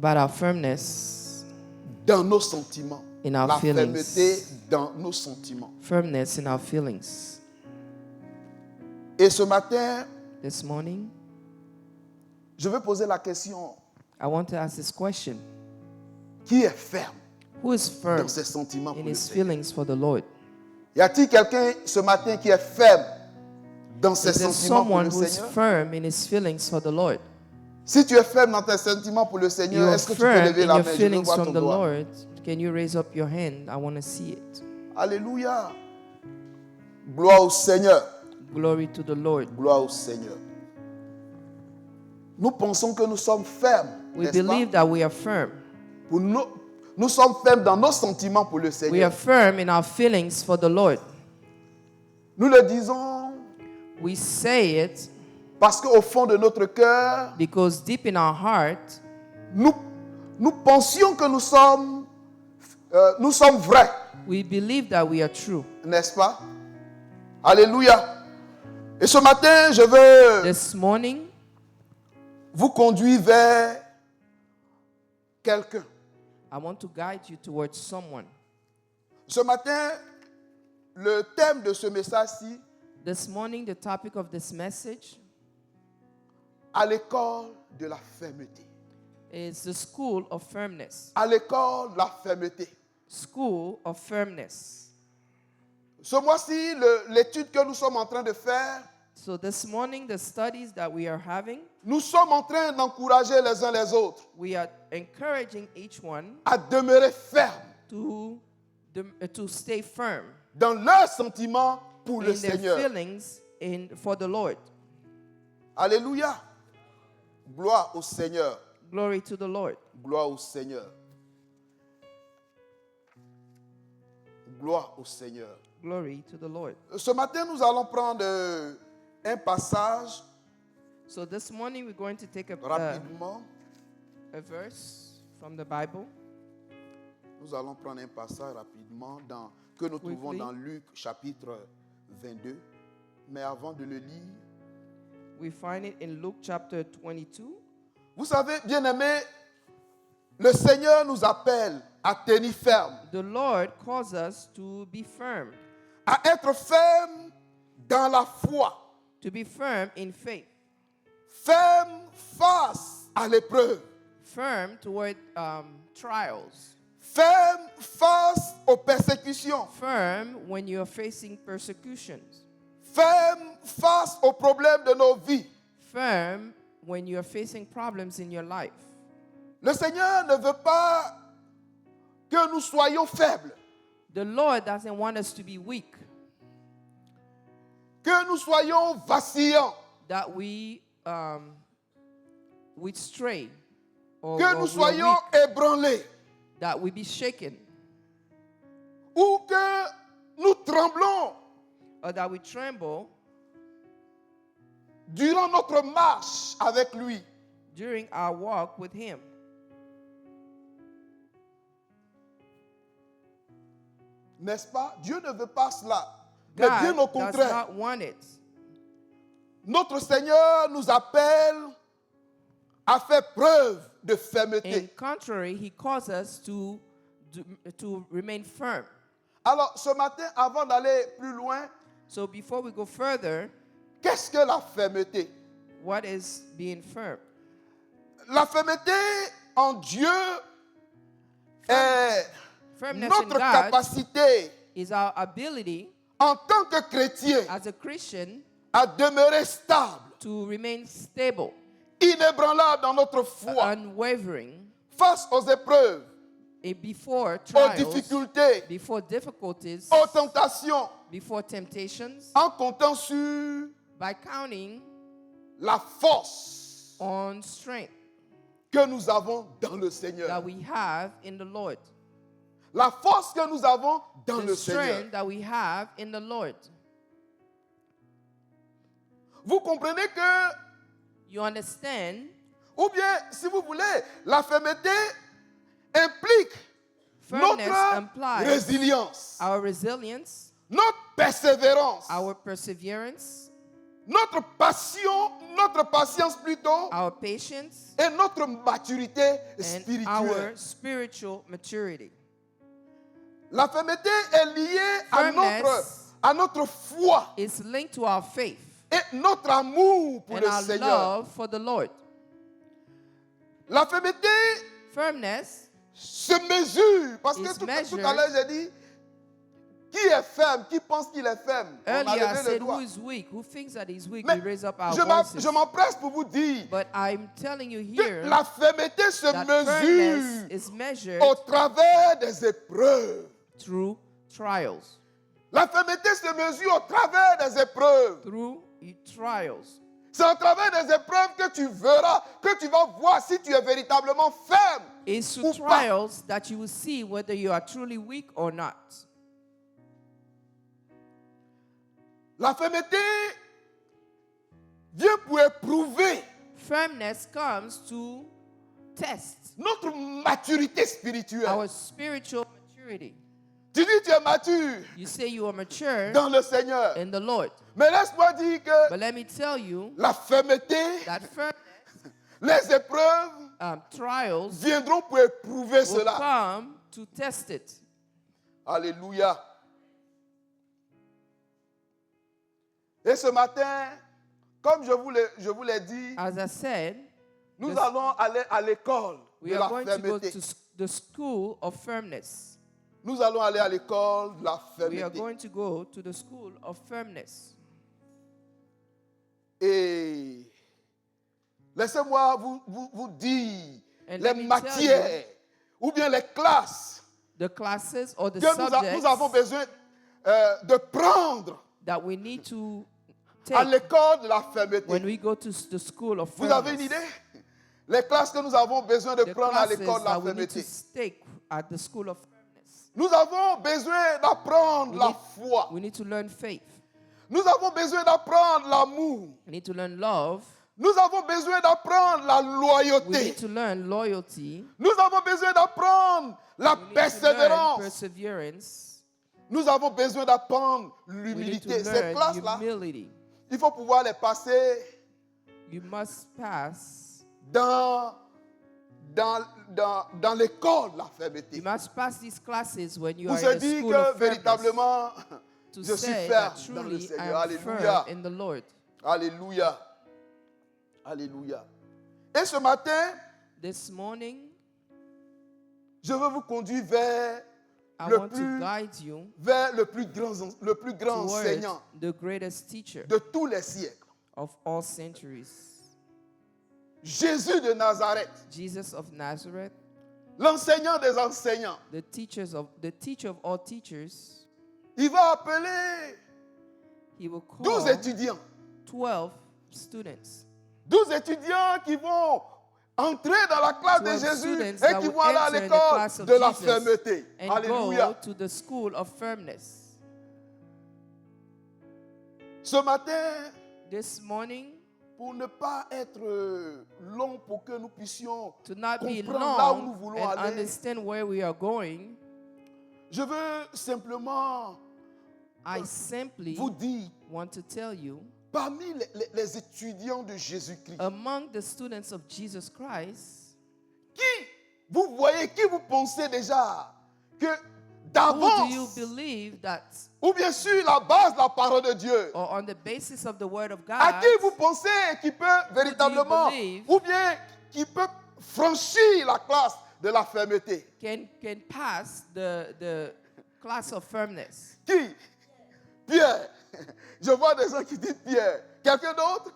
about our firmness dans nos sentiments. in our La feelings. fermeté dans nos sentiments. Firmness in our feelings. Et ce matin, This morning, je veux poser la question, I want to ask this question. qui est ferme Who is firm dans ses sentiments in pour le his Seigneur? feelings for the Lord? Y a-t-il quelqu'un ce matin qui est ferme dans ses Is there sentiments pour someone le who is Seigneur? firm in his feelings for the Lord? Si tu es ferme dans tes sentiments pour le You Seigneur, are est-ce que tu peux firm lever in la your main? Je veux feelings voir ton from the doigt. Lord. Can you raise up your hand? I want to see it. Alléluia. Gloire au Seigneur. Glory to the Lord. Gloire au Seigneur. Nous pensons que nous sommes fermes, We n'est-ce believe pas? that we are firm. Nous sommes fermes dans nos sentiments pour le We are Seigneur. firm in our feelings for the Lord. Nous le disons We say it parce qu'au fond de notre cœur, because deep in our heart, nous pensions que nous sommes vrais, we believe that we are true. n'est-ce pas? Alléluia. Et ce matin, je veux This morning, vous conduire vers quelqu'un. I want to guide you towards someone. Ce matin, le thème de ce message-ci, This morning, the topic of this message à l'école de la fermeté. is the school of firmness. À l'école de la fermeté. School of firmness. Ce mois-ci, l'étude que nous sommes en train de faire, So this morning, the studies that we are having, nous sommes en train d'encourager les uns les autres we are encouraging each one à demeurer fermes to stay firm dans leurs sentiments pour le in their Seigneur. feelings for the Lord. Alléluia. Gloire au Seigneur. Glory to the Lord. Gloire au Seigneur. Gloire au Seigneur. Glory to the Lord. Ce matin, nous allons prendre un passage So this morning, we're going to take a rapidement. verse from the Bible. Nous allons prendre un passage rapidement que nous trouvons Quickly. dans Luc chapitre 22. Mais avant de le lire, We find it in Luke chapter 22. vous savez, bien-aimés, le Seigneur nous appelle à tenir ferme, The Lord calls us to be firm, à être ferme dans la foi, to be firm in faith, ferme face à l'épreuve, firm toward trials, ferme face aux persécutions, firm when you're facing persecutions, ferme face aux problèmes de nos vies. firm when you're facing problems in your life. Le Seigneur ne veut pas que nous soyons faibles, The Lord doesn't want us to be weak, que nous soyons vacillants, that we stray, or que nous we are soyons weak, ébranlés, that we be shaken, ou que nous tremblons or that we tremble durant notre marche avec lui. during our walk with Him. N'est-ce pas? Dieu ne veut pas cela. Mais God bien au does contraire, not want it. notre Seigneur nous appelle à faire preuve de In fermeté. contrary, He calls us to remain firm. Alors, ce matin, avant d'aller plus loin, So before we go further, qu'est-ce que la fermeté? what is being firm? La fermeté en Dieu est Firmness in notre God capacité is our ability en tant que chrétien as a Christian à demeurer stable, to remain stable, inébranlable dans notre foi unwavering, face aux épreuves, before aux trials, difficultés, before difficulties, aux tentations, before temptations, en comptant sur by counting la force on strength que nous avons dans le Seigneur. that we have in the Lord. La force que nous avons dans The le Seigneur. strength that we have in the Lord. Vous comprenez que, You understand? ou bien, si vous voulez, la fermeté implique Firmness notre implies résilience, our resilience, notre persévérance, our perseverance, notre passion, notre patience plutôt, our patience, et notre maturité and spirituelle. our spiritual maturity. La fermeté est liée à notre foi It's linked to our faith et notre amour pour and le our Seigneur. love for the Lord. La fermeté Firmness se mesure. Parce que is tout measured. à l'heure, j'ai dit, qui est ferme? Qui pense qu'il est ferme? On a Earlier I levé le said, who doigt. is weak? Who thinks that he's weak? Mais We raise up our je voices. m'empresse pour vous dire But I'm telling you que here la fermeté se that firmness mesure is measured au travers des épreuves. through trials. La fermeté se mesure au travers des épreuves. Through trials. C'est au travers des épreuves que tu verras, que tu vas voir si tu es véritablement ferme. It's ou through pas. trials that you will see whether you are truly weak or not. La fermeté vient pour éprouver Firmness comes to test notre maturité spirituelle. our spiritual maturity. Tu dis tu es mature You say you are mature dans le Seigneur. in the Lord. Mais laisse-moi dire que But let me tell you la fermeté, that firmness, les épreuves trials viendront pour éprouver will cela. come to test it. Alléluia. Et ce matin, comme je vous l'ai dit, As I said, nous allons aller à l'école de we la are going to go fermeté. to the school of firmness. Nous allons aller à l'école de la We are fermeté. going to go to the school of firmness. Et laissez-moi vous dire And les let me matières ou bien les classes The classes or the que nous avons subjects besoin de prendre that we need to à take l'école de la fermeté. when we go to the school of Vous avez une firmness. idée? Les classes que nous avons besoin de The prendre à classes l'école de la that we need to fermeté. take at the school of firmness. Nous avons besoin d'apprendre la foi. We need to learn faith. Nous avons besoin d'apprendre l'amour. We need to learn love. Nous avons besoin d'apprendre la We loyauté. need to learn loyalty. Nous avons besoin d'apprendre la We need to learn persévérance. perseverance. Nous avons besoin d'apprendre We need to l'humilité. Ces learn classes-là, humility. il faut pouvoir les passer You must pass. dans l'école de la You fermeté. must pass these classes when you Pour are se in the dire school que of firmness. véritablement, To je suis say ferme that dans le truly I Seigneur. am Alléluia. firm in the Lord. Alléluia. Alléluia. Et ce matin, This morning, je veux vous conduire vers I le want to plus, guide you vers le plus grand towards enseignant the greatest teacher de tous les siècles. of all centuries, Jésus de Nazareth, Jesus of Nazareth, l'enseignant des enseignants. the teacher of all teachers. Il va appeler He will 12 call étudiants. 12 students. 12 étudiants qui vont entrer dans la classe de 12 Jésus students et that qui will vont aller à enter in the l'école class of de la Jesus fermeté. and Alléluia. go to the school of firmness. Ce matin, This morning, pour ne pas être long, pour que nous puissions to not be comprendre là où nous long voulons and aller, understand where we are going, je veux simplement I simply vous dire, want to tell you, parmi les étudiants de Jésus-Christ, among the students of Jesus Christ, vous voyez, qui vous pensez déjà que who do you d'avance, believe that, ou bien sur la base de la parole de Dieu, or on the basis of the word of à God, qui vous pensez qui peut véritablement, believe? ou bien qui peut franchir la classe de la fermeté? can pass the class of firmness? Qui? Pierre. Je vois des gens qui disent Pierre. Quelqu'un d'autre?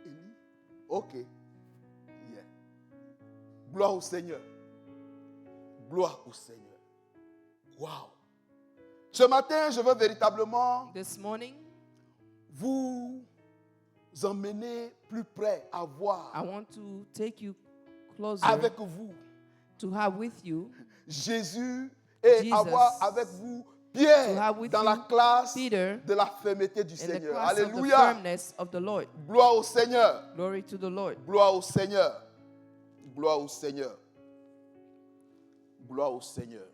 Élie? Ok. Yeah. Gloire au Seigneur. Gloire au Seigneur. Wow. Ce matin, je veux véritablement This morning, vous emmener plus près à voir I want to take you closer avec vous to have with you Jésus et Jesus, avoir avec vous to Pierre have with dans you la classe Peter de la fermeté du in the Seigneur. class of the Alléluia. firmness of the Lord. Gloire au Seigneur. Glory to the Lord. Gloire au Seigneur. Gloire au Seigneur. Gloire au Seigneur.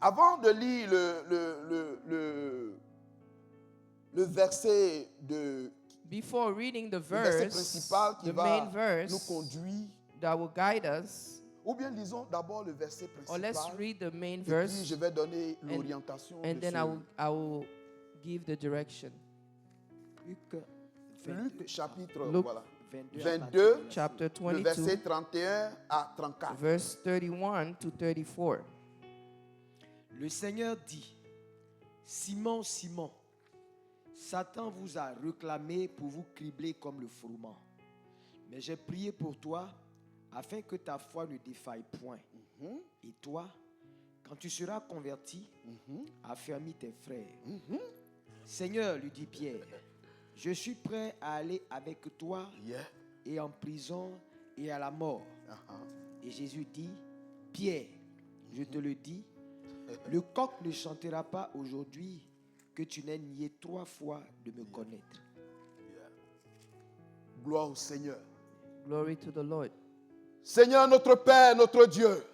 Avant de lire le verset Before reading the le verset verse, principal qui the main va verse nous conduire, that will guide us, ou bien lisons d'abord le verset or let's principal, read the main et puis verse, je vais donner l'orientation and de then ce I will give the direction. Luc chapitre Luc 22, Chapter le verset 22, 31 à 34. verse 31 to 34. Le Seigneur dit, Simon, Simon, Satan vous a réclamé pour vous cribler comme le froment. Mais j'ai prié pour toi afin que ta foi ne défaille point. Et toi, quand tu seras converti, affermis tes frères. Seigneur, lui dit Pierre, je suis prêt à aller avec toi et en prison et à la mort. Et Jésus dit, Pierre, je te le dis, le coq ne chantera pas aujourd'hui que tu n'aies nié 3 fois de me connaître. Gloire au Seigneur. Glory to the Lord. Seigneur notre Père, notre Dieu,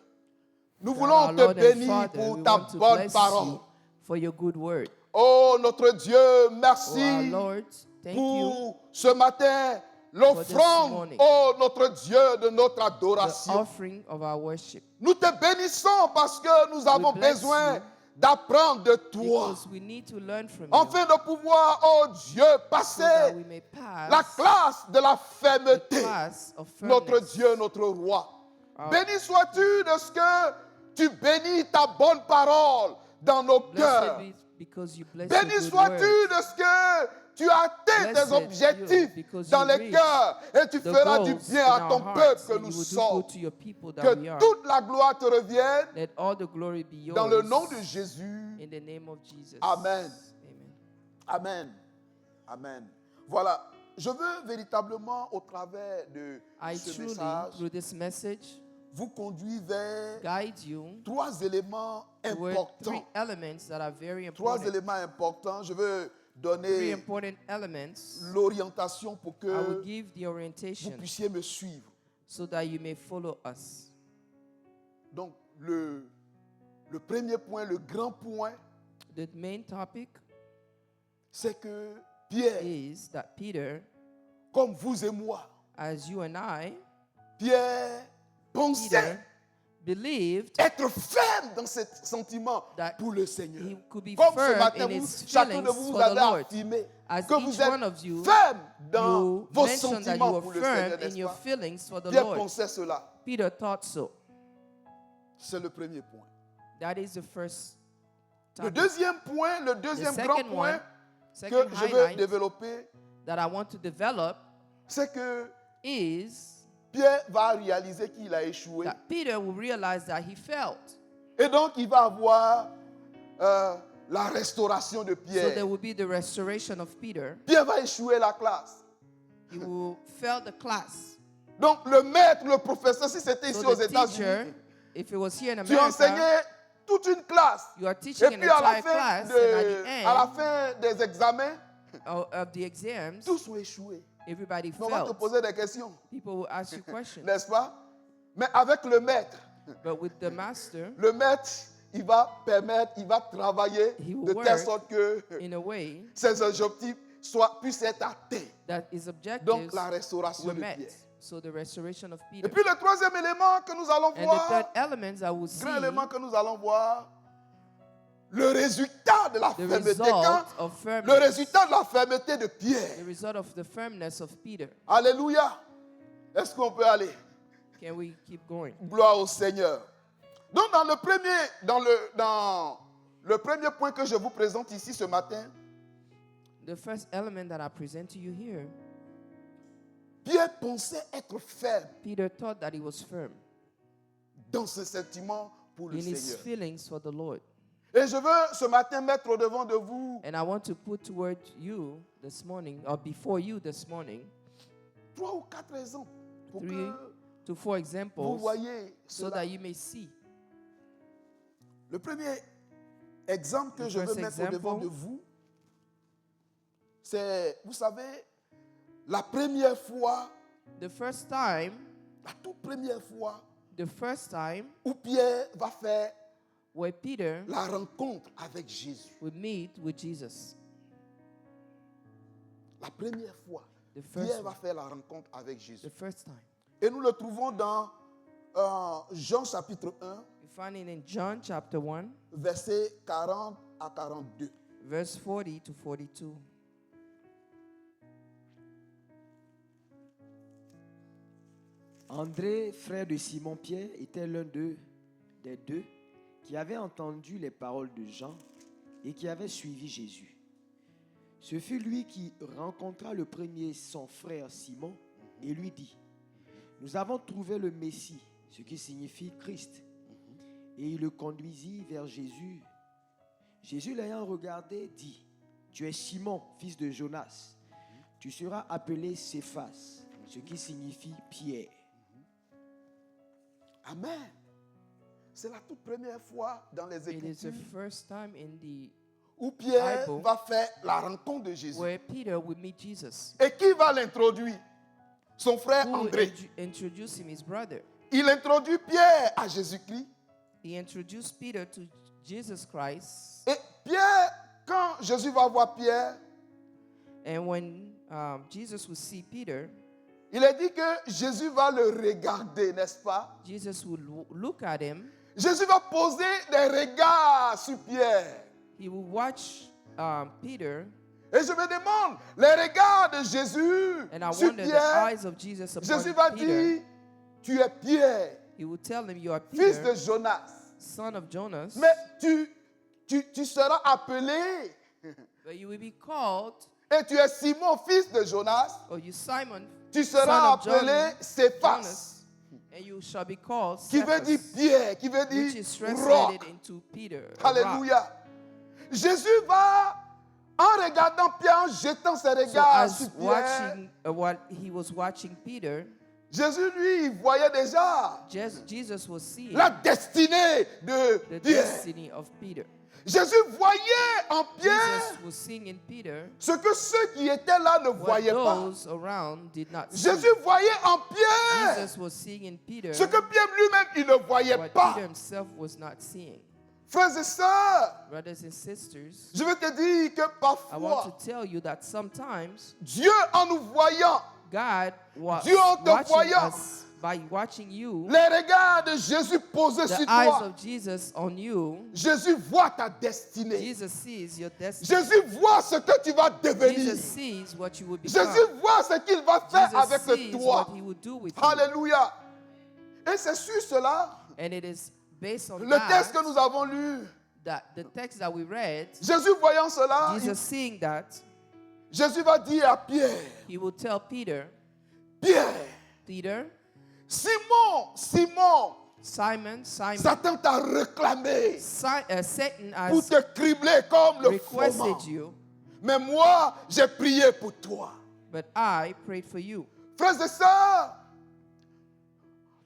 nous God, voulons our te Lord and bénir Father, pour we ta want to bonne bless parole. you for your good word. Oh notre Dieu, Oh, our merci Lord, thank you pour ce matin, this l'offrande, morning. oh notre Dieu, de notre the adoration. offering of our worship. Nous te bénissons parce que nous avons bless besoin you d'apprendre de toi, Because we need to learn from you afin de pouvoir, oh Dieu, so that passer we may pass la classe de la the fermeté. class of Notre firmness. Dieu, notre roi. Our- Béni sois-tu de ce que tu bénis ta bonne parole dans nos cœurs. Blessed be because you bless Béni your good sois-tu word. de ce que tu as atteint Blessed tes objectifs you, because dans you les reach cœurs et tu The feras du goals bien in à our ton hearts, peuple que and nous you will do sommes. good to your people that we Que are. toute la gloire te revienne Let all the glory be yours. dans le nom de Jésus. In the name of Jesus. Amen. Amen. Amen. Amen. Voilà. Je veux véritablement, au travers de I ce truly, message, through this message, vous conduire vers guide you 3 éléments toward 3 importants. elements that are very 3 important. éléments importants. Je veux 3 donner important elements. l'orientation pour I will que give the vous orientation puissiez me suivre. so that you may follow us. Donc, le premier point, le grand point, The main topic c'est que Pierre, is that Peter, comme vous et moi, as you and I, Pierre pensait Peter believed être ferme dans ce sentiment that pour le Seigneur. he could be Comme ce firm matin, in vous, his chacun de feelings vous, vous for the avez Lord. affirmé As que vous each êtes one of you, ferme dans you vos mentioned that you sentiments were pour le firm Seigneur, in n'est-ce your pas? feelings for the Pierre Lord. pensait cela. Peter thought so. C'est le premier point. That is the first Le topic. deuxième point, le deuxième The grand second point one, que second je veux highlight développer, that I want to develop c'est que is Pierre va réaliser qu'il a échoué. that Peter will realize that he failed. Et donc, il va avoir la restauration de So Pierre. there will be the restoration of Peter. Pierre va échouer la classe. He will fail the class. Donc, le maître, le professeur, si c'était ici So aux the teacher, États-Unis, if it was here in tu America, enseignais toute une classe. you are teaching Et an puis, à la, entire class, fin and at the à la end fin des examens, of the exams, tous ont échoué. everybody On va te failed. poser des questions, People will ask you questions. n'est-ce pas? Mais avec le maître, But with the master, le maître, il va permettre, il va travailler He will de telle work sorte que in a way ses objectifs puissent être atteints. that his Donc, objectives la restauration were de met. Pierre. So the restoration of Et Peter. puis, le troisième élément que nous allons And the voir, third element I will see, grand élément que nous allons voir, le résultat de la the fermeté. result Quand of le firmness. résultat de la fermeté de The Pierre. result of the firmness of Peter. Alléluia. Est-ce qu'on peut aller? Can we keep going? Gloire au Seigneur. Donc, dans le premier point que je vous présente ici ce matin, The first element that I present to you here, Pierre pensait être ferme Peter thought that he was firm dans ce sentiment pour le in his Seigneur. feelings for the Lord. Et je veux ce matin mettre au devant de vous And I want to put toward you this morning, or before you this morning, 3 ou 4 exemples pour 3 que to 4 vous examples voyez so cela. that you may see. Le premier exemple que The je veux first mettre au devant example. de vous, c'est, vous savez, la première fois, The first time, la toute première fois the first time où Pierre va faire where Peter la rencontre avec Jésus. would meet with Jesus. La première fois, The first Pierre va one. faire la rencontre avec Jésus. The first time. Et nous le trouvons dans Jean chapitre 1, We find it in John chapter 1, versets 40 à 42. verse 40 to 42. André, frère de Simon-Pierre, était l'un des deux qui avait entendu les paroles de Jean et qui avait suivi Jésus. Ce fut lui qui rencontra le premier son frère Simon et lui dit, « Nous avons trouvé le Messie, ce qui signifie Christ. » Et il le conduisit vers Jésus. Jésus l'ayant regardé dit, « Tu es Simon, fils de Jonas. Tu seras appelé Céphas, ce qui signifie Pierre. » Amen. C'est la toute première fois dans les It is the Écritures first time in the où Pierre Bible va faire la rencontre de Jésus. where Peter will meet Jesus. Et qui va l'introduire? Son frère Who will André. introduce him, his brother. Il introduit Pierre à Jésus-Christ. He introduced Peter to Jesus Christ. Et Pierre, quand Jésus va voir Pierre, And when Jesus will see Peter, il est dit que Jésus va le regarder, n'est-ce pas? Jesus will look at him. Jésus va poser des regards sur Pierre. He will watch Peter. Et je me demande, les regards de Jésus And I sur wonder the Pierre, eyes of Jesus upon Jésus va Peter. dire, tu es Pierre, He will tell him, you are fils de Peter, Jonas. son of Jonas. Mais tu seras appelé, But you will be called, et tu es Simon, fils de Jonas. or you Simon, Tu son seras of appelé Céphas, Jonas, and you shall be called qui veut dire Cephas, Pierre, qui veut which dire is roc. translated into Peter. a rock. Alléluia. Jésus va, en regardant Pierre, en jetant ses So regards sur as Pierre, watching, while he was watching Peter, Jésus, lui, il voyait déjà Jesus was seeing la destinée de the Pierre. destiny of Peter. Jésus voyait en Pierre Jesus was seeing in Peter ce que ceux qui étaient là ne what voyaient pas. those around did not see. Jésus voyait en Pierre Jesus was seeing in Peter ce que Pierre lui-même, il ne voyait what pas. Peter himself was not seeing. Frères et sœurs, Brothers and sisters, je veux te dire que I want parfois, to tell you that sometimes Dieu, en nous voyant, God was Dieu en te watching voyant, us by watching you, les regards de Jésus posés the sur eyes toi, of Jesus on you. Jésus voit ta destinée. Jesus sees your destiny. Jésus voit ce que tu vas devenir. Jesus sees what you will become. Jésus voit ce qu'il va faire Jesus avec sees toi. what he will do with you. Alléluia. Et c'est sur cela, And it is based on le texte que that, nous avons lu, that the text that we read, Jésus voyant cela, Jesus seeing that, Jésus va dire à Pierre, he will tell Peter, Pierre, Peter, Simon, Simon, Simon, Satan t'a réclamé Satan pour has te cribler comme le froment. requested you, Mais moi, j'ai prié pour toi. but I prayed for you. Frères et sœurs,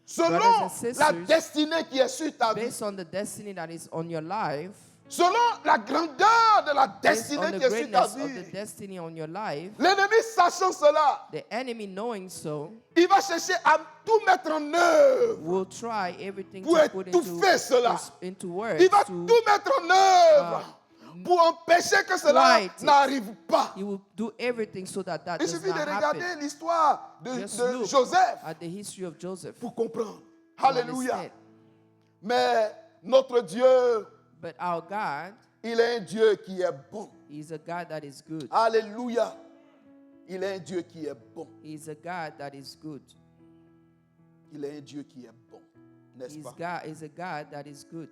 selon Brothers and sisters, la destinée qui est sur ta vie, Based on the destiny that is on your life, selon la grandeur de la based on destinée the qui est sur ta greatness of the vie, destiny on your life, l'ennemi sachant cela, the enemy knowing so, il va chercher à tout mettre en œuvre. will try everything Pour to put étouffer cela. into words Il va to tout mettre en œuvre pour empêcher que cela quiet. n'arrive pas. he will do everything so that Il does suffit de not regarder happen. l'histoire Just de look Joseph at the history of Joseph. pour comprendre. to Alléluia. understand. Mais notre Dieu, But our God il est un Dieu qui est bon. is a God that is good. Alléluia. Il est un Dieu qui est bon. He is a God that is good. Il est un Dieu qui est bon. N'est-ce His pas? God is a God that is good.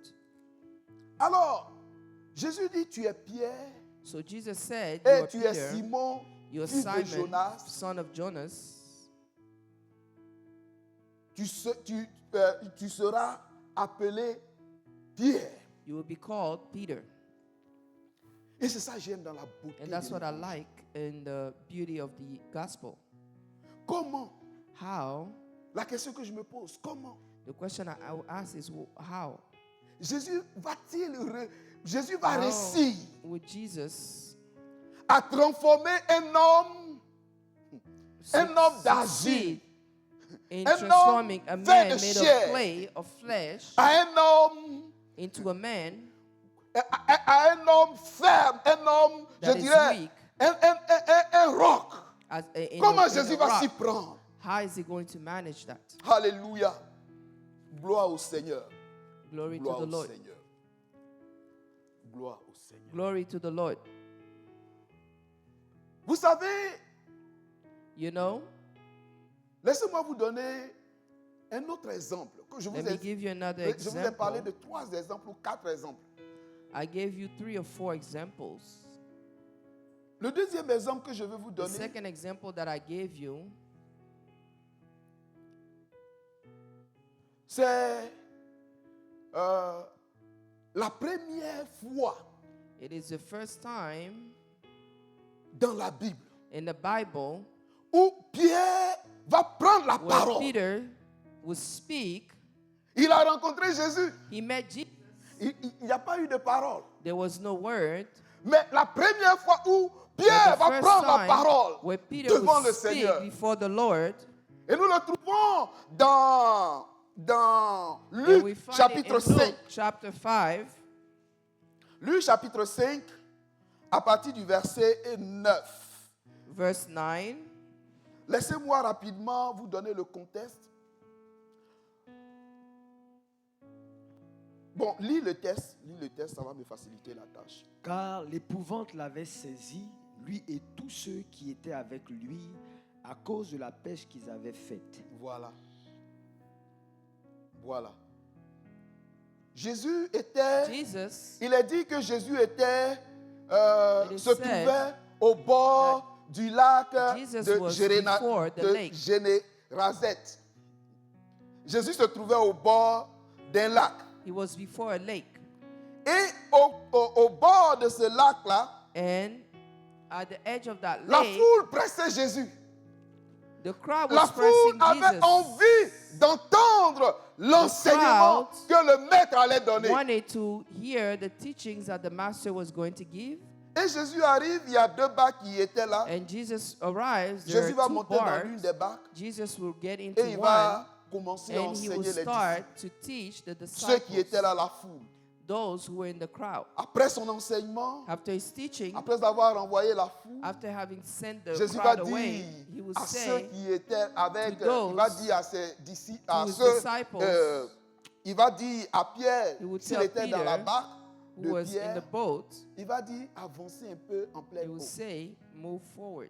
Alors, Jésus dit, tu es Pierre So Jesus said, you et are tu es Peter, Simon, you are fils de Simon, Jonas. son of Jonas. Tu seras appelé Pierre. You will be called Peter. Et c'est ça que j'aime dans la beauté. And that's de what I l'évangile. like in the beauty of the gospel. Comment? How? La question que je me pose, comment? The question I will ask is how? Jésus Jésus va How réussir would Jesus à transformer un homme d'argile succeed in Un homme transforming a fait man de made chair. of clay, of flesh, à un homme, into a man à un homme ferme, un homme, je that is dirais, weak, un roc. In Comment a- in Jésus a va rock. s'y prendre? How is he going to manage that? Alléluia. Gloire au Seigneur. Glory to Gloire the au Lord. Seigneur. Gloire au Seigneur. Glory to the Lord. Vous savez, You know, laissez-moi vous donner un autre exemple. Que je vous let me ai, give you another je vous ai parlé example. de 3 exemples ou 4 exemples. I gave you 3 or 4 examples. Le deuxième exemple que je vais vous The donner, second example that I gave you c'est la première fois it is the first time dans la Bible in the Bible où Pierre va prendre la where parole. Peter would speak. Il a rencontré Jésus. He met Jesus. Il n'y a pas eu de parole. There was no word. Mais la première fois où But Pierre the va first prendre la time parole where Peter devant would le speak Seigneur. before the Lord, Et nous le trouvons dans and Luc we find it chapitre in 5. Luke chapter 5, Luc chapitre 5, à partir du verset 9. verse 9. Laissez-moi rapidement vous donner le contexte. Bon, lis le texte, ça va me faciliter la tâche. Car l'épouvante l'avait saisi, lui et tous ceux qui étaient avec lui, à cause de la pêche qu'ils avaient faite. Voilà. Voilà. Jésus était, Jesus, il est dit que Jésus était, It is se said trouvait au bord du lac Jesus de was before the lake. Générazette. Jésus se trouvait au bord d'un lac. he was before a lake. Et au bord de ce lac-là, And at the edge of that la lake, foule pressait Jésus. the crowd La was foule pressing avait Jesus. envie d'entendre l'enseignement crowd que le maître allait donner. Wanted to hear the teachings that the master was going to give. Et Jésus arrive, il y a 2 barques qui étaient là. And Jesus arrives, there Jésus are va 2 monter dans l'une barks. des barques Jesus will get et into il one, va commencer à and he will enseigner les start disciples, to teach the ceux qui étaient disciples, là, la foule. those who were in the crowd. Après son enseignement, After his teaching, après avoir envoyé la foule, after having sent the Jésus va crowd away, dire he will à ceux say qui étaient avec, to those, il va dire à ses disciples, à to his ceux, disciples, il va dire à Pierre, he would s'il tell était dans la Peter, barque who de was in Pierre, the boat, il va dire avancez un peu en he pleine will eau. say, move forward.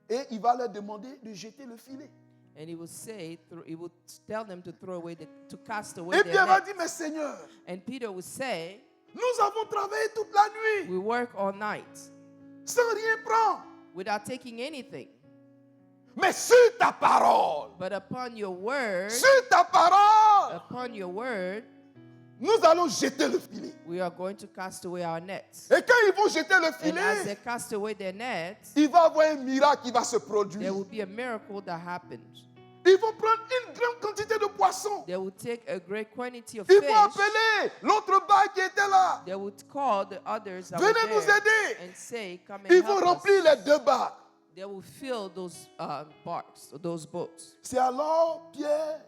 Et il va leur demander de jeter le filet. And he will say, he will tell them to throw away, to cast away Et their Pierre va net. dire, mais Seigneur, And Peter will say, nous avons travaillé toute la nuit we work all night sans rien prendre. without taking anything. Mais sur ta parole, But upon your word, upon your word, nous allons jeter le filet. we are going to cast away our nets. Et quand ils vont jeter le And as they filet, cast away their nets, il va y avoir un miracle qui va se there produire. will be a miracle that happens. Ils vont prendre une grande quantité de poissons. They will take a great quantity of Ils fish. vont appeler l'autre barque qui était là. They would call the others that Venez were nous there aider. and say, come Ils and vont help remplir us. les 2 barques. They will fill those barks, those boats. C'est alors Pierre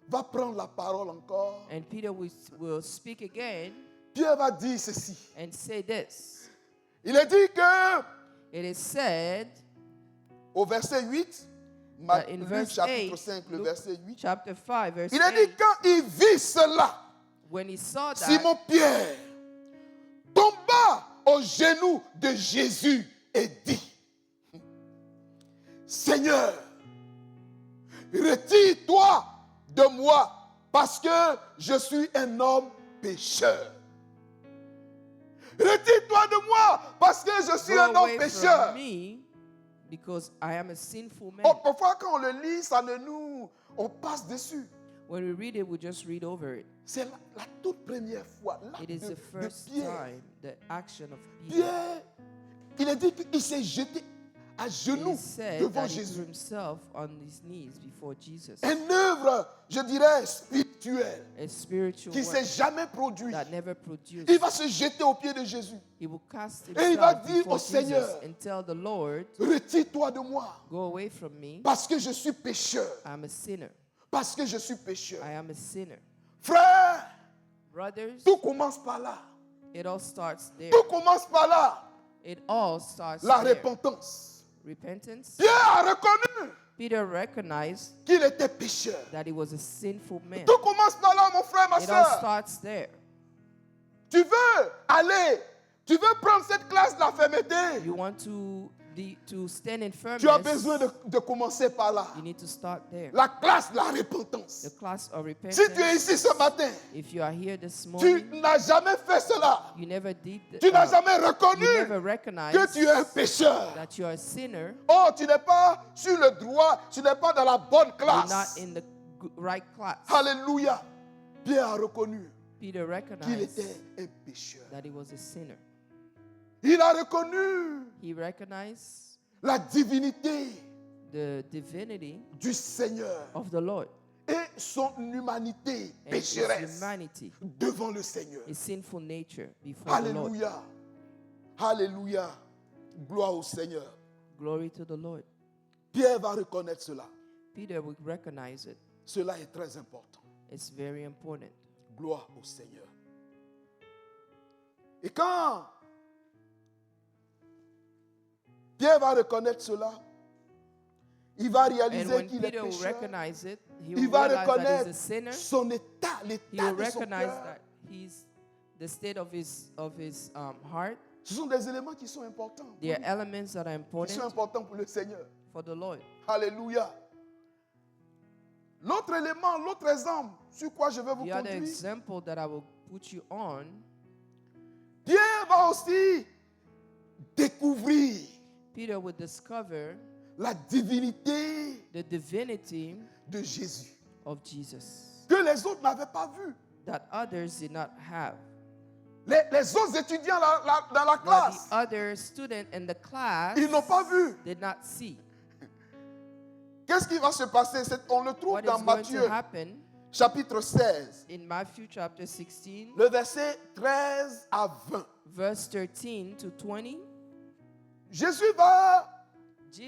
va prendre la parole encore. And Peter will speak again Pierre va dire ceci. and say this. Il est dit que It is said au verset 8, that in Luc verse chapitre 8, 5, le Luke verset 8, chapter 5, verse il est 8, dit quand il vit cela, when he saw that, Simon Pierre tomba aux genoux de Jésus et dit, Seigneur, retire-toi de moi parce que je suis un homme pécheur. Retire-toi de moi parce que je suis go un homme away pécheur. from me because I am a sinful man. Oh, parfois quand on le lit, on passe dessus. When we read it, we just read over it. C'est la toute première fois, l'acte It is the de first Pierre. time, the action of Peter. Pierre, il a dit qu'il s'est jeté à It genoux is said devant that he threw Jésus. himself on his knees before Jesus. Une œuvre, je dirais, spirituelle A spiritual qui ne s'est work jamais produite. that never produced. Il va se jeter aux pieds de Jésus. He will cast Et il va himself dire before au Seigneur, Jesus and tell the Lord, retire-toi de moi go away from me. parce que je suis pécheur. I'm a sinner. Parce que je suis pécheur. I am a sinner. Frère, Brothers, tout commence par là. it all starts there. Tout commence par là. It all starts La there. repentance. Repentance. Pierre a reconnu Peter recognized qu'il était pécheur. that he was a sinful man. Tout commence par là, mon frère, ma It all soeur. starts there. Tu veux prendre cette classe de la fermeté. You want to stand in Tu as firmness. besoin de commencer par là. You need to start there. La classe de la The repentance. class of repentance. Si tu es ici ce matin, If you are here this tu morning, n'as jamais fait cela. you never did. Tu n'as jamais You reconnu never que recognized tu es un pécheur. that you are a sinner. Oh, tu n'es pas sur le droit, tu n'es pas dans la bonne You're not classe. in the right class. Alléluia. Pierre a reconnu Peter qu'il recognized était un pécheur. that he was a sinner. Il a reconnu He recognized la divinité the divinity du Seigneur of the Lord et son humanité and his pécheresse humanity, devant le Seigneur. his sinful nature before the Lord. Alléluia. Alléluia. Gloire au Seigneur. Glory to the Lord. Pierre va reconnaître cela. Peter would recognize it. Cela est très important. It's very important. Gloire au Seigneur. Et quand Pierre va reconnaître cela, il va And réaliser when qu'il est Peter will pécheur. recognize it, he Il will va realize that he's a reconnaître sinner. son état, He l'état will de son recognize cœur. that he's the state of his heart. Ce sont des éléments qui sont importants. There are elements that are Qui sont important importants pour le Seigneur. for the Lord. Alléluia. L'autre élément, l'autre exemple sur quoi je vais vous The other conduire, example that I will put you on, Pierre va aussi découvrir Peter would discover la divinité the divinity de Jésus of Jesus que les autres n'avaient pas vu. that others did not have. Les autres étudiants dans la Now, classe, the other student in the class ils n'ont pas vu. did not see. Qu'est-ce qui va se passer? On le trouve What dans is going Matthieu, to happen chapitre 16, in Matthew chapter 16, le verset 13 à 20. verse 13 to 20? Jésus va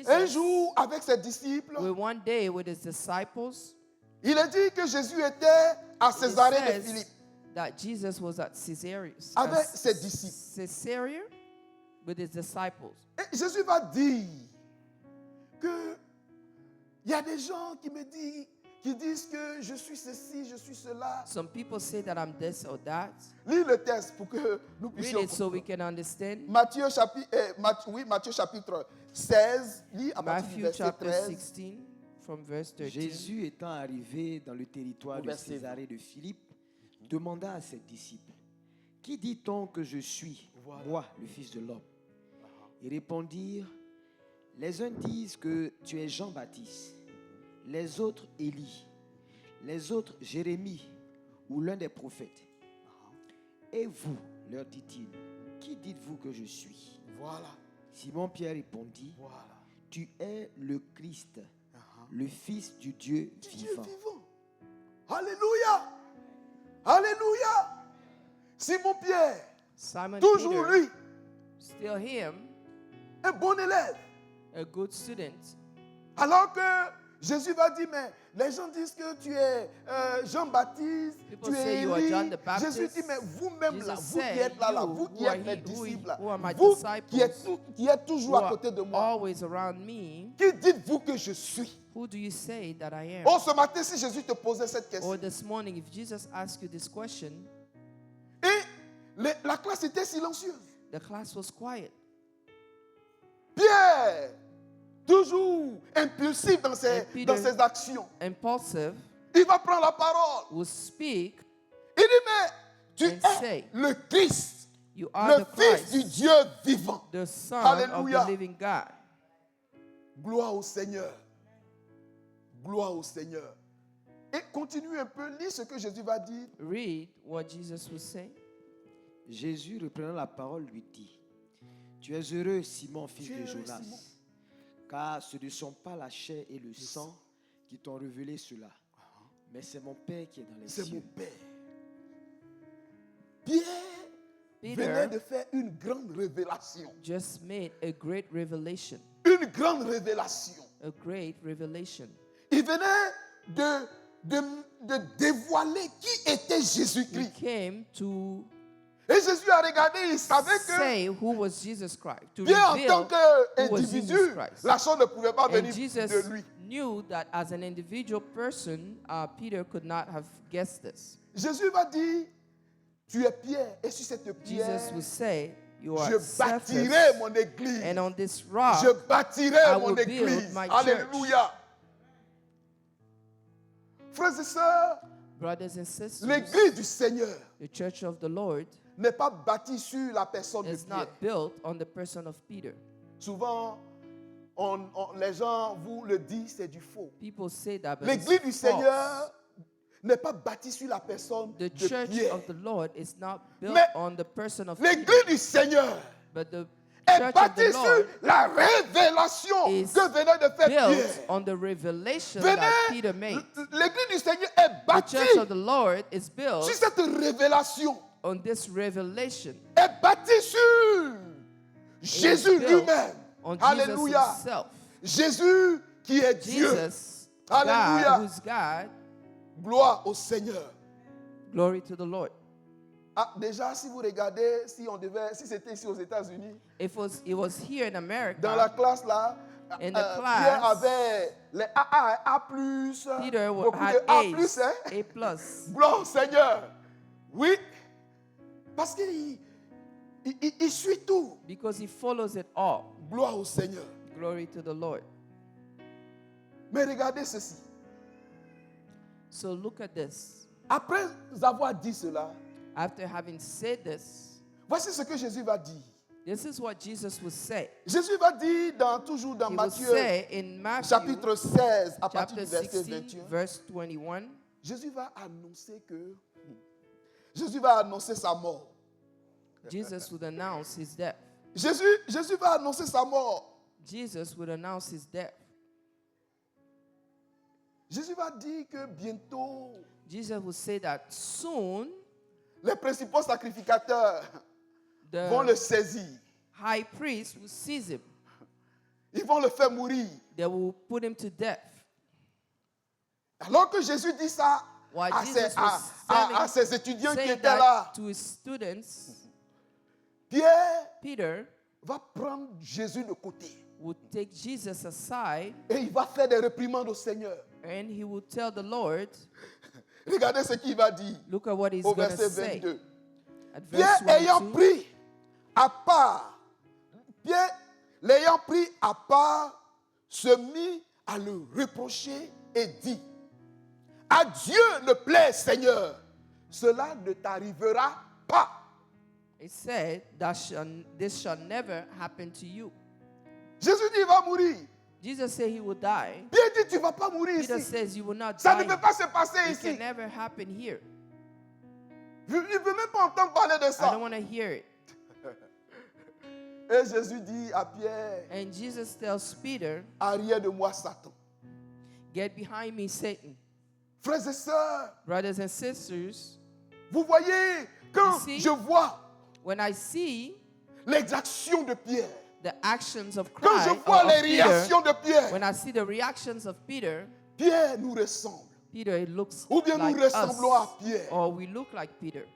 un Jesus jour avec ses disciples. will one day with his disciples. Il est dit que Jésus était à It Césarée de says Philippe that Jesus was at avec ses disciples. Caesarea with his disciples. Et Jésus va dire que il y a des gens qui disent que je suis ceci, je suis cela. Some people say that I'm this or that. Lis le texte pour que nous Read puissions it so we comprendre. can understand. Matthieu chapitre 16, lis à partir du Matthew verset chapter 13. 16 from verse 13. Jésus étant arrivé dans le territoire Au de verset Césarée de Philippe, demanda à ses disciples, qui dit-on que je suis, Voilà. moi, le Fils de l'homme? Ils répondirent, les uns disent que tu es Jean-Baptiste, les autres Élie, les autres Jérémie ou l'un des prophètes. Et vous, leur dit-il, qui dites-vous que je suis? Voilà, Simon-Pierre répondit, voilà. tu es le Christ, le Fils du Dieu Dieu vivant. vivant. Alléluia. Alléluia. Simon-Pierre, Simon toujours Peter, lui, still him, un bon élève. a good student. Alors que Jésus va dire, mais les gens disent que tu es Jean-Baptiste, People tu say es you are Élie. John the Baptist. Jésus dit, mais vous-même là, Jesus vous qui said, êtes là, you vous qui who are êtes mes he- who disciples, là, who are my vous disciples, qui êtes toujours who à are côté de moi, always around me, qui dites-vous que je suis? who do you say that I am? Oh, ce matin, si Jésus te posait cette question, Or this morning, if Jesus asked you this question, et la classe était silencieuse. the class was quiet. Pierre, toujours impulsif dans And Peter- dans ses actions, Impulsive, il va prendre la parole. will speak, Il dit, mais tu And es say, le Christ, you are le the Fils du Christ, Dieu vivant. the Son Hallelujah. of the living God. Gloire au Seigneur. Gloire au Seigneur. Et continue un peu, lis ce que Jésus va dire. Read what Jesus will say. Jésus, reprenant la parole, lui dit, tu es heureux, Simon, fils Tu es de heureux, Jonas, Simon. car ce ne sont pas la chair et le sang qui t'ont révélé cela, mais c'est mon Père qui est dans les C'est mon cieux. Père. Pierre venait de Peter faire une grande révélation. just made a great revelation. Une grande révélation. A great revelation. Il venait de dévoiler qui était He Jésus-Christ. came to Et Jésus a regardé, il savait que, say who was Jesus Christ, to bien en tant reveal who was Jesus qu'individu, Christ. la chose ne pouvait pas And venir Jesus de lui. knew that as an individual person, Peter could not have guessed this. Jésus va dire, tu es Pierre, et sur cette pierre, Jesus would say, you are je Cephas, bâtirai mon église. and on this rock, Je bâtirai I mon will build église. my Alléluia. Frères et sœurs, brothers and sisters, l'église du Seigneur the church of the Lord n'est pas bâtie sur la personne de is Pierre. not built on the person of Peter. Souvent, les gens vous le disent, c'est du faux. People say that, but L'église du it's false. Seigneur n'est pas bâtie sur la personne The de church Pierre. of the Lord is not built Mais on the person of Peter, l'église du Seigneur but the est church of bâtie the sur Lord la révélation is que venait de faire built Pierre. on the revelation that Peter made. L'église du Seigneur est The bâtie church of the Lord is built sur cette révélation. on this revelation. Est bâtie sur Jésus built lui-même. On Alléluia. Jesus himself. Jésus qui est Dieu. Jesus, Alléluia. God, who's God, Gloire au Seigneur. glory to the Lord. Ah, déjà, si vous regardez, si c'était ici aux États-Unis, If it was here in America, dans la classe là, In the Pierre class, avait les AA, A+, Peter beaucoup had de A+, A's, hein? A+. Gloire au Seigneur. Oui, parce qu'il il suit tout. Because he follows it all. Gloire au Seigneur. Glory to the Lord. Mais regardez ceci. So look at this. Après avoir dit cela, After having said this, voici ce que Jésus va dire. this is what Jesus would say. Jésus va dire toujours dans He would Matthieu say in Matthew chapitre 16 à partir chapter du verset 16, 21. verse 21, Jésus va annoncer sa mort. Jesus would announce his death. Jésus va annoncer sa mort. Jesus would announce his death. Jésus va dire que bientôt, Jesus would say that soon les principaux sacrificateurs vont le the saisir. high priest will seize him. Ils vont le faire mourir. They will put him to death. Alors que Jésus dit ça While à Jesus à was ses étudiants qui saying étaient là, that to his students, Pierre Peter va prendre Jésus de côté would take Jesus aside et il va faire des réprimandes au Seigneur. and he would tell the Lord, Regardez ce qu'il va dire look at what he's au going to verset say. 22. At Pierre verse ayant 22, pris à part, Pierre l'ayant pris à part, se mit à le reprocher et dit, à Dieu ne plaît, Seigneur, cela ne t'arrivera pas. it said, this shall never happen to you. Jésus dit, il va mourir. Jesus said he would die. Pierre dit, tu ne vas pas mourir Peter ici. says you will not Ça ne die. peut pas se passer It can ici. never happen here. Je ne veux même pas entendre parler de I ça. don't want to hear it. Et Jésus dit à Pierre, And Jesus tells Peter, arrière de moi, Satan. get behind me, Satan. Frères et sœurs, Brothers and sisters, vous voyez, quand You see? je vois when I see les actions de Pierre, the actions of quand Christ, je vois of les Peter, réactions de Pierre, when I see the reactions of Peter, Pierre nous ressemble. Peter it looks Ou bien like nous ressemblons us, à Pierre. or we look like Peter.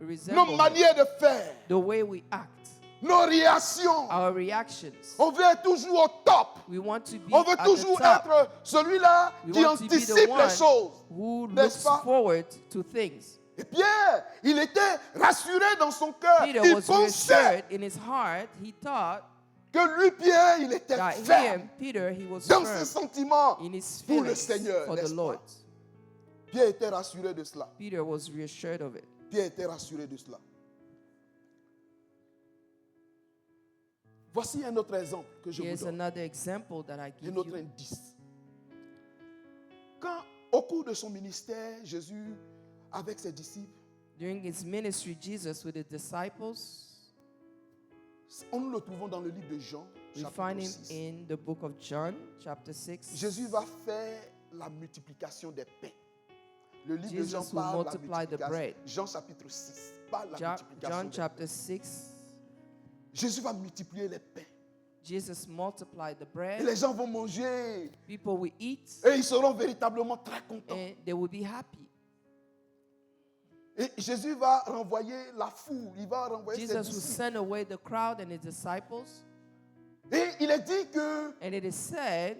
We Nos resemble him. manières de faire, The way we act, nos réactions, our reactions. on veut être toujours au top. We want to be On veut at toujours the top. être celui-là We qui want to be the anticipe one les choses. who N'est-ce looks pas? forward to things. Et Pierre, il était rassuré dans son cœur. Peter Il was pensait reassured in his heart. He thought que lui, Pierre, il était that ferme him, Peter, he was dans firm ses sentiments in his pour le feelings Seigneur. for the n'est-ce Lord. pas? Pierre était rassuré de cela. Peter was reassured of it. Pierre était rassuré de cela. Voici un autre exemple que je Here's vous donne. another example that I give Un autre you. indice. Quand, au cours de son ministère, Jésus, avec ses disciples, During his ministry, Jesus with his disciples, nous le trouvons dans le livre de Jean, we chapitre find him 6. in the book of John, chapter 6. Jésus va faire la multiplication des pains. Le livre de Jesus Jean will parle de la multiply the multiplication. bread. Jean chapitre 6 parle de la multiplication John des chapter pains. 6, Jésus va multiplier les pains. Jesus multiplied the Et bread. les gens vont manger. People will eat Et ils seront véritablement très contents. and they will be happy. Et Jésus va renvoyer la foule, il va renvoyer ses Jesus will disciples. send away the crowd and his disciples. Et il est dit que And it is said,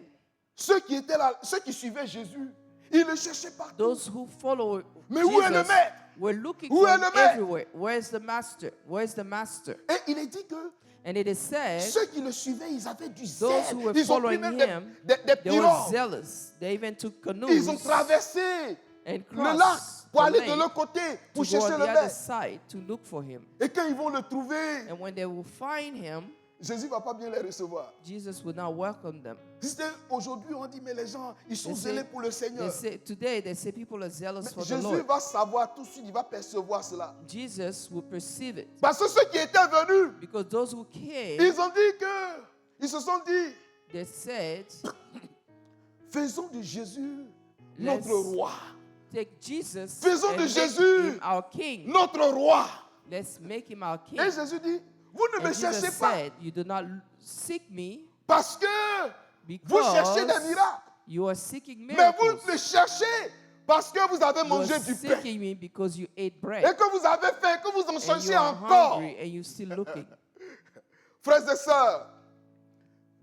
ceux qui étaient là, ceux qui suivaient Jésus, ils le cherchaient partout. those who follow Mais où est le Jesus maître? were looking Où for est him le maître? everywhere. Where's the master? Where's the master? Et il est dit que And it is said, ceux qui le suivaient, ils avaient du those zèle. who were Ils ont pris following même him, des they were pirogues. zealous. They even took Ils ont canoes traversé and le lac crossed pour the aller de lake l'autre côté to pour go on chercher the le other maître. side to look for him. Et quand ils vont le trouver, And when they will find him, Jésus ne va pas bien les recevoir. Jesus will not welcome them. Aujourd'hui, on dit, mais les gens, ils sont They say- zélés pour le Seigneur. Today they say people are zealous Mais for the Jésus Lord. va savoir tout de suite, il va percevoir cela. Jesus will perceive it. Parce que ceux qui étaient venus, Because those who came, ils ont dit que, ils se sont dit, they said, faisons de Jésus Let's- notre roi. take Jesus Faisons and de make Jésus him our king. Notre roi. Let's make him our king. Et Jésus dit, vous ne me And cherchez Jesus pas said, you do not seek me parce que vous cherchez des because miracles. you are seeking Mais miracles. vous me cherchez parce que vous avez You are mangé du pain. seeking me because you ate Et bread. que vous avez faim, que vous en And cherchez you are encore. hungry and you're still looking. Frères et sœurs,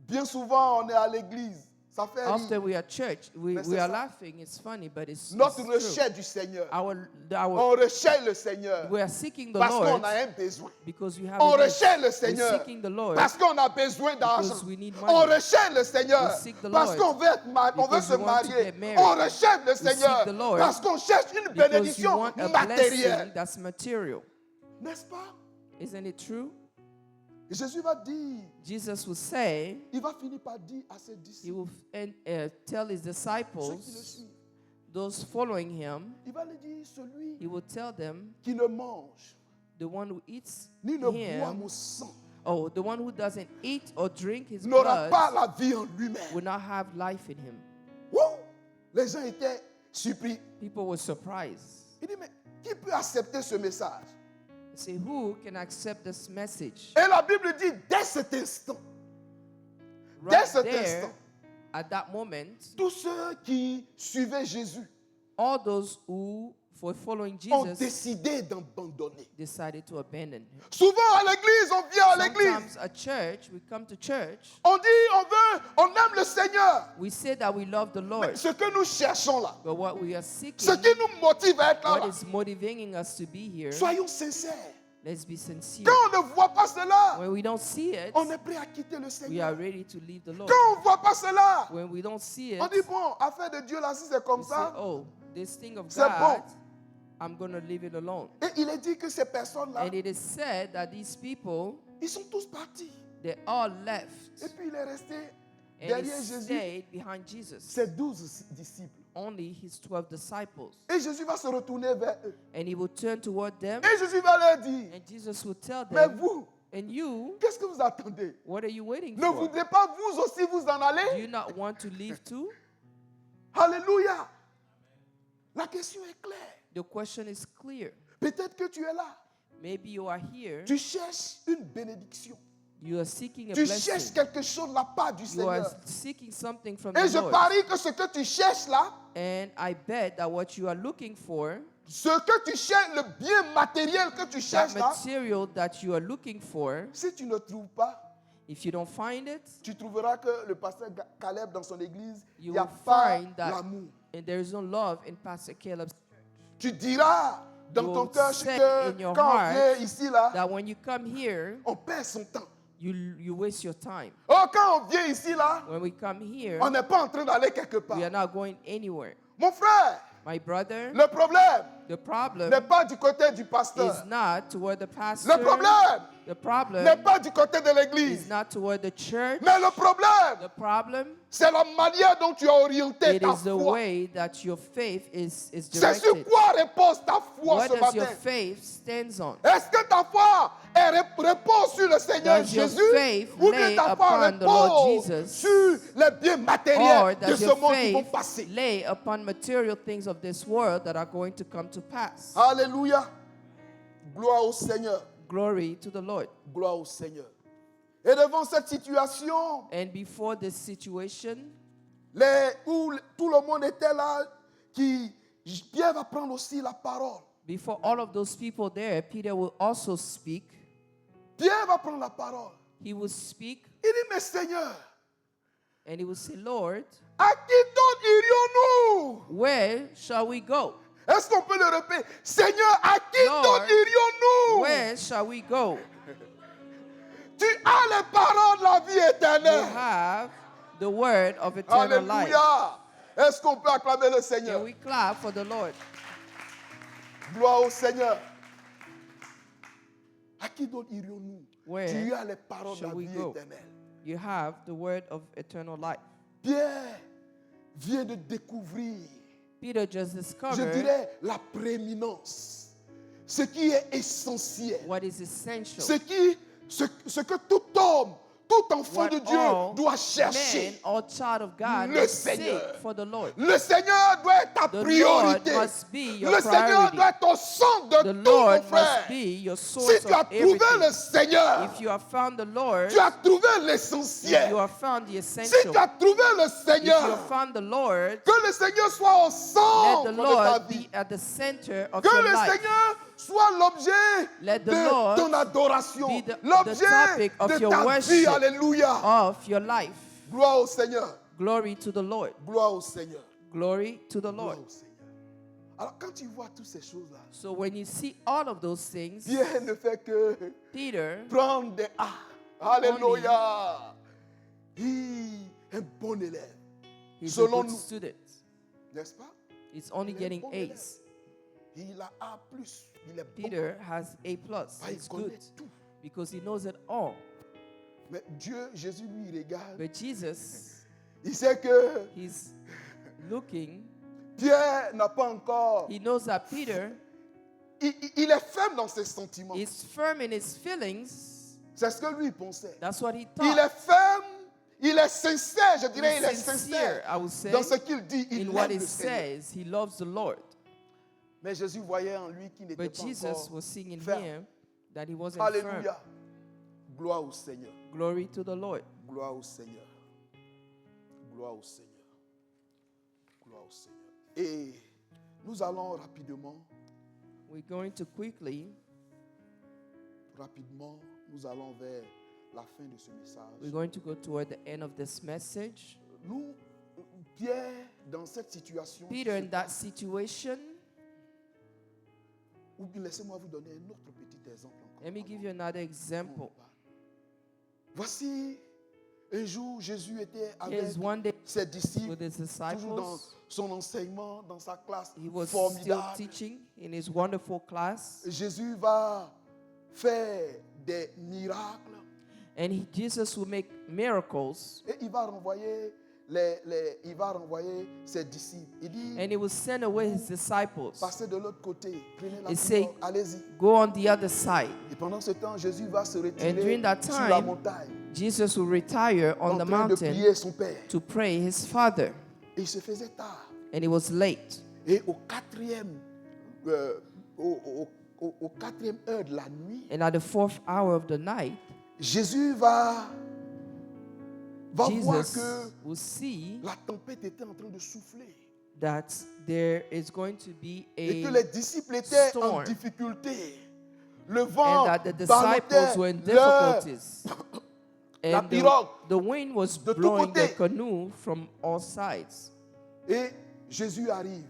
bien souvent on est à l'église. Ça fait rire. Often we are church. Mais We c'est are ça. laughing. It's funny, but it's Notre true. recherche du Seigneur. On recherche le Seigneur We are seeking the parce qu'on Lord a un besoin. because we have On a need. recherche le We're Seigneur seeking the Lord parce qu'on a besoin d'argent. because we need money. On recherche le Seigneur We seek the parce Lord qu'on veut, on veut because se we want to marier. get married. On recherche le seek Seigneur the Lord parce qu'on cherche une because you bénédiction want a matérielle. blessing that's material. N'est-ce pas? Isn't it true? Jésus va dire, Jesus will say, il va finir par dire à ses he disciples, will tell his ceux qui le disciples, suivent, those following him, il va leur dire, celui he will tell them, qui ne mange the one who eats ni ne boit him, mon sang oh, the one who doesn't eat or drink his n'aura pas blood la vie en lui-même. will not have life in him. Wow! Les gens étaient surpris. People were surprised. Il dit, mais qui peut accepter ce message? Say, who can accept this message? Et la Bible dit, dès cet instant, Right cet there, instant, at that moment, tous ceux qui suivaient Jésus all those who were following ont Jesus décidé d'abandonner. decided to abandon him. Souvent à l'église, on vient à l'église, Sometimes at church, we come to church, on dit, on aime le Seigneur. we say that we love the Mais Lord, ce que nous cherchons là, but what we are seeking, ce qui nous motive à être là, what is motivating us to be here, soyons sincères. let's be sincere. Quand on ne voit pas cela, When we don't see it, on est prêt à quitter le we Seigneur. are ready to leave the Lord. Quand on ne voit pas cela, When we don't see it, on dit, bon, affaire de Dieu là, si c'est comme we say, ça. oh, this thing of C'est God, bon. I'm going to leave it alone. Et il est dit que ces personnes-là, And it is said that these people, ils sont tous partis. they all left. Et puis il est resté And he derrière Jésus, stayed behind Jesus. ses 12 disciples. Only his 12 disciples. Et Jésus va se retourner vers eux. And he will turn toward them. Et Jésus va leur dire, And Jesus will tell mais them, vous, and you, qu'est-ce que vous attendez? what are you waiting Ne for? voudrez pas vous aussi vous en Do aller? you not want to leave too? Alléluia. La question est claire. The question is clear. Peut-être que tu es là. Maybe you are here. Tu cherches une bénédiction. You are seeking a Tu cherches blessing. quelque chose de la part du You are Seigneur. seeking something from Et the je Lord. parie que ce que tu cherches là, And I bet that what you are looking for, ce que tu cherches, le bien matériel que tu that cherches là, material that you are looking for, si tu ne trouves pas, if you don't find it, tu trouveras que le pasteur Caleb dans son église, il you n'y a will pas find that l'amour. and there is no love in Pastor Caleb's, Tu diras dans You ton will cœur say que in your quand on heart vient ici là, that when you come here, on perd son temps. you waste your time. Oh, quand on vient ici là, When we come here, on n'est pas en train d'aller quelque part. we are not going anywhere. Mon frère, My brother, le problème the problem n'est pas du côté du is pasteur. not toward the Le pastor. problème The problem n'est pas du côté de is l'église. not toward the church. Mais le problème, The problem, c'est la manière dont tu as orienté it ta is the foi. way that your faith is C'est sur directed. quoi repose ta foi What ce does your matin? faith stands on? Est-ce que ta foi repose sur le Seigneur Does your Jésus faith ou bien lay ta foi upon the Lord repose Jesus? sur les biens Or matériels de does ce your monde qui vont faith passer? lay upon material things of this world that are going to come to pass? Alléluia. Gloire au Seigneur. Glory to the Lord. Gloire au Seigneur. Et devant cette situation, And before this situation, où tout le monde était là, Pierre va prendre aussi la parole. Before all of those people there, Peter will also speak. Pierre va prendre la parole. He will speak Il dit, mais Seigneur, and he will say, Lord, à qui d'autre irions-nous? where shall we go? Est-ce qu'on peut le répéter? Seigneur, à qui Lord, d'autre irions-nous? Where shall we go? Tu as les paroles de la vie You éternelle. have the word of eternal life. Alléluia. Est-ce qu'on peut acclamer le Can Seigneur? we clap for the Lord? Gloire au Seigneur. À qui d'autre irions-nous? Where Tu as les paroles de la shall we vie go? éternelle. You have the word of eternal life. Pierre vient de découvrir, Peter just je discovered dirais, la prééminence. Ce qui est essentiel. what is essential. Ce que tout homme, tout enfant What de Dieu all doit man chercher. or child of God Le must Seigneur. seek for the Lord. Le Seigneur doit être ta The priorité. Lord must be your Le Seigneur priority. doit être au centre de The tout, mon Lord frère. must be your Si source tu as of trouvé le everything. Seigneur, If you have found the Lord, tu as trouvé if l'essentiel. you have found the Si essential, tu as trouvé le if you Seigneur, have found the Lord, que le Seigneur soit au let centre the de ta Lord vie. be at the center of Que your le life. Seigneur soit l'objet Let the de Lord ton adoration. be the L'objet topic of de your ta vie. worship. Alléluia. Of your life. Gloire au Seigneur. Glory to the Lord. Gloire au Seigneur. Glory to the Gloire Lord. au Seigneur. Alors quand tu vois toutes ces choses-là, So when you see all of those things, Pierre ne fait que Peter prendre des A. Alléluia. Il est un bon élève. is a Selon good nous. student. N'est-ce pas? He's only Il est un getting bon élève. A's. Il a A+. Il est bon. Peter has A+. Ah, il He's connaît good tout. because he knows it all. Mais Dieu, Jésus lui regarde. But Jesus, Il sait que he's looking. Pierre n'a pas encore. He knows that Peter Il est ferme dans ses sentiments. is firm in his feelings. C'est ce que lui pensait. That's what he Il thought. est ferme, il est sincère, je dirais, il est He's sincere, sincère I would say, dans ce qu'il dit. Il in what aime he le Seigneur. says. He loves the Lord. Mais Jésus voyait en lui qu'il n'était But pas Jesus encore was seeing in ferme. him that he wasn't firm. Alléluia. Gloire au Seigneur. Glory to the Lord. Gloire au Seigneur. Gloire au Seigneur. Gloire au Seigneur. Et nous allons rapidement, We're going to quickly, nous allons vers la fin de ce message. we're going to go toward the end of this message. Nous, Pierre, dans cette situation, Peter, in that situation, ou bien laissez-moi vous donner un autre petit exemple encore. let me give you another example. Voici un jour, Jésus était avec Here's one day ses disciples, with his toujours dans disciples. son enseignement, dans sa classe He was still formidable. teaching in his wonderful class. Jésus va faire des miracles And Jesus will make miracles. et il va renvoyer ses disciples. Il dit, And he will send away his disciples. passez de l'autre côté, prenez la He say, couleur, allez-y. Go on the other side. Et pendant ce temps, Jésus va se retirer And during that sur la time, montagne, Jesus will retire on en the train de mountain prier son Père. to pray his Father. Et il se faisait tard. And it was late. Et au quatrième heure de la nuit, And at the 4th hour of the night, Jésus va voir Jesus que will see la tempête était en train de souffler that there is going to be et que a les disciples étaient en storm. difficulté. Le vent and that the ballottait disciples were in leur- difficulties. la And pirogue the wind was de tous blowing the côtés. canoe from all sides. Et Jésus arrive.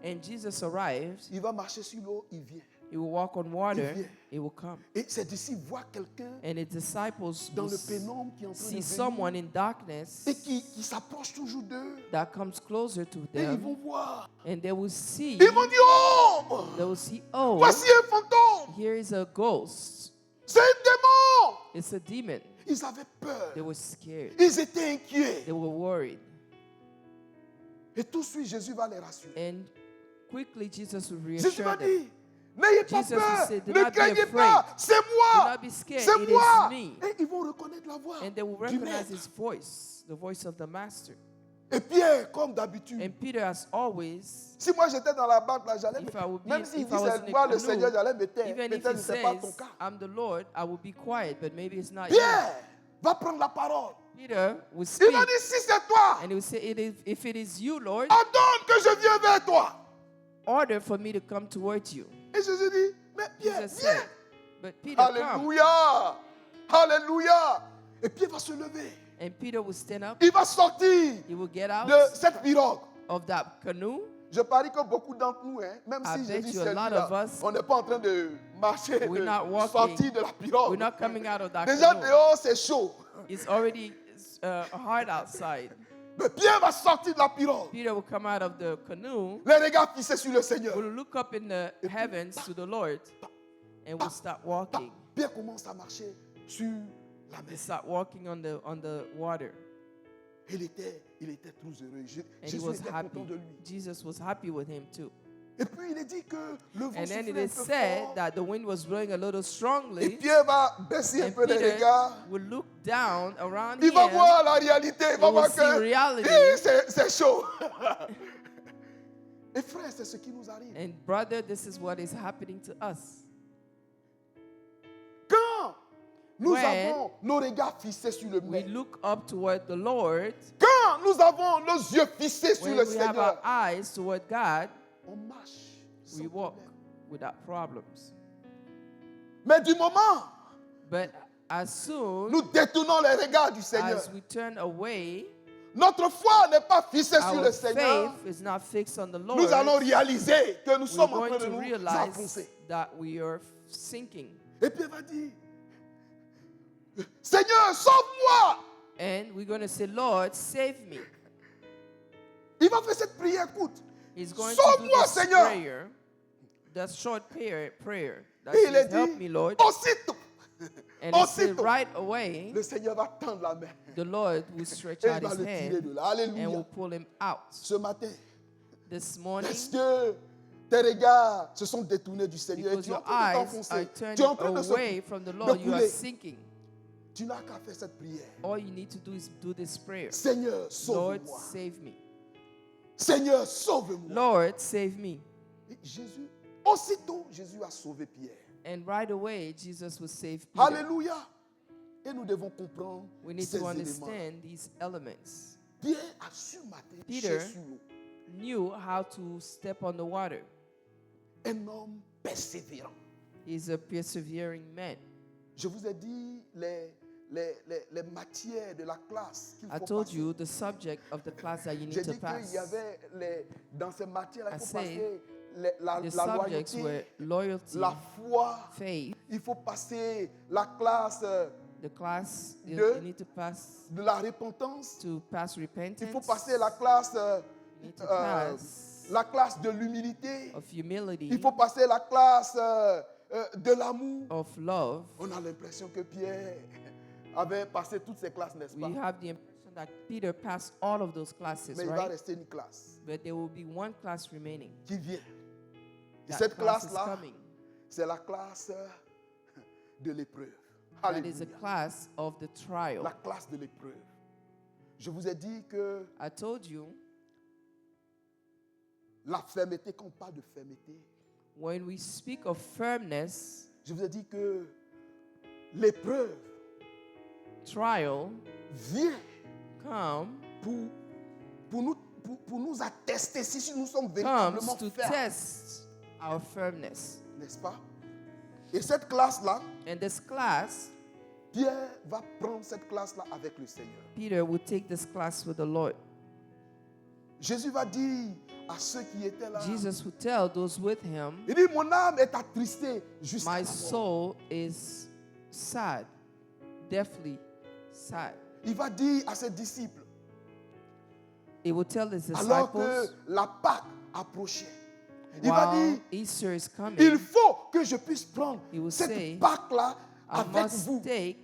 And Jesus arrives. Il va marcher sur l'eau, il vient. He will walk on water. vient. He will come. Et ses disciples voient quelqu'un And his disciples dans will le pénombre qui est en train de see venir someone in darkness et qui s'approche toujours d'eux. that comes closer to Et ils vont them. voir. And they will see, Ils vont dire, oh, oh, voici un fantôme. here is a ghost. C'est un démon. It's a demon. Ils avaient peur. They were scared. Ils étaient inquiets. They were worried. Et tout de suite, Jésus va les rassurer. And quickly Jesus will Jésus reassure va them. dire, n'ayez pas Jesus will peur, say, "Do ne not be craignez afraid. pas, c'est Do moi, not be scared. c'est It moi. is me." Et ils vont reconnaître la voix And they will du recognize maître. his voice, the voice of the master. Et Pierre, comme d'habitude, And Peter, as always, si moi j'étais dans la barque, là, j'allais, If I would be- même s'il if dit I was c'est in a moi le canoe, Seigneur, j'allais me taire. even if Peut-être he que ce n'est pas ton says, cas. I'm the Lord, I will be quiet, but maybe it's not you. Pierre va prendre la parole. Peter will Il speak, va dire, si c'est toi, and he will say, if it is you, Lord, ordonne que je vienne vers toi. order for me to come towards you. Et Jésus dit, mais Pierre, Jesus viens. said, but Peter, come. Alléluia. Alléluia. Et Pierre va se lever. And Peter will stand up. Il va sortir He will get out de cette pirogue. of that canoe. Je parie que beaucoup d'entre nous, hein, même I si bet Jésus you a c'est lot lui, là, of us, on n'est pas en train de marcher, we're not de walking. sortir de la pirogue. We're not coming out of that Déjà canoe. dehors, c'est chaud. It's already hard outside. Mais Pierre va sortir de la pirogue. Peter will come out of the canoe, Les regards fixés sur le Seigneur. will look up in the heavens to the Lord, and will start walking. Pierre commence à marcher sur la They mer. start walking on the water. Il était trop heureux. And he Jésus was était happy. content de lui. Jesus was happy with him too. Et puis il est dit que le vent And then it soufflait un is peu said fort. that the wind was blowing a little Et strongly. Pierre va baisser un And peu les Peter regards. will look down around Il va him. voir la réalité. Il va will voir see que reality. c'est chaud. Et frère, c'est ce qui nous arrive. And brother, this is what is happening to us. Quand nous When avons nos regards fixés sur le We maître, look up toward the Lord. quand nous avons nos yeux fixés sur When le we have our Seigneur, eyes toward God, on marche sans we walk problème. without problems. Mais du moment But as soon nous détournons les regards du Seigneur, as we turn away, notre foi n'est pas fixée sur our le Seigneur. faith is not fixed on the Lord. Nous allons réaliser que nous We're sommes en going train de to nous realize enfoncer. that we are sinking. Et puis il va dire, Seigneur, sauve-moi. And we're going to say, Lord, save me. Il va faire cette prière courte. He's going to do Sauve-moi, this Seigneur. prayer, that short prayer that Et il says, est help me, dit, Lord. aussitôt, And he said, aussitôt, right away, le Seigneur va tendre la main the Lord will stretch et il out va his le tirer hand de là. and Alléluia. will pull him out. Ce matin, This morning, est-ce que tes regards se sont détournés du Seigneur et because tu es en your train de eyes are t'enfoncer, turning tu es en train de away from the Lord, you are couler. sinking. Tu n'as qu'à faire cette prière. All you need to do is do this prayer. Seigneur, Lord, sauve-moi. save me. Seigneur, sauve-moi. Lord, save me. Et Jésus, aussitôt, Jésus a sauvé Pierre. And right away, Jesus will save Peter. Alléluia. Et nous devons comprendre We need ces to éléments. understand these elements. Pierre a su marcher Peter sur l'eau. knew how to step on the water. Un homme persévérant. He's a persevering man. Je vous ai dit les matières de la classe qu'il I faut told passer. you the subject of the class that you need J'ai to dit qu'il pass. y avait dans ces matières, il I faut say passer la The subjects loyauté, were loyalty, la foi. faith, Il faut passer la classe the class you de- need to pass de la repentance. to pass repentance. Il faut passer la classe, You need to pass la classe de l'humilité. of humility, Il faut passer la classe de l'amour. of love. On a l'impression que Pierre avait passé toutes ces classes, n'est-ce pas? We have the impression that Peter passed all of those classes, Mais il va right? rester une classe But there will be one class remaining. qui vient. Et That cette class is classe-là, coming. c'est la classe de l'épreuve. That is a Alléluia. class of the trial. La classe de l'épreuve. Je vous ai dit que I told you, la fermeté, quand on parle de fermeté, when we speak of firmness, je vous ai dit que l'épreuve trial vient come pour nous attester si nous sommes comes véritablement to fermes, test our firmness. n'est-ce pas? Et cette classe-là, And this class, Pierre va prendre cette classe-là avec le Seigneur. Peter will take this class with the Lord. Jésus va dire à ceux qui étaient là, Jesus will tell those with him, il dit, mon âme est attristée jusqu'à my la mort. soul is sad, deathly sad. Il va dire à ses disciples, He will tell his alors que disciples, la Pâque approchait, il va while dire, Easter is il coming, faut que je puisse prendre He will cette say, Pâque-là I avec must vous. take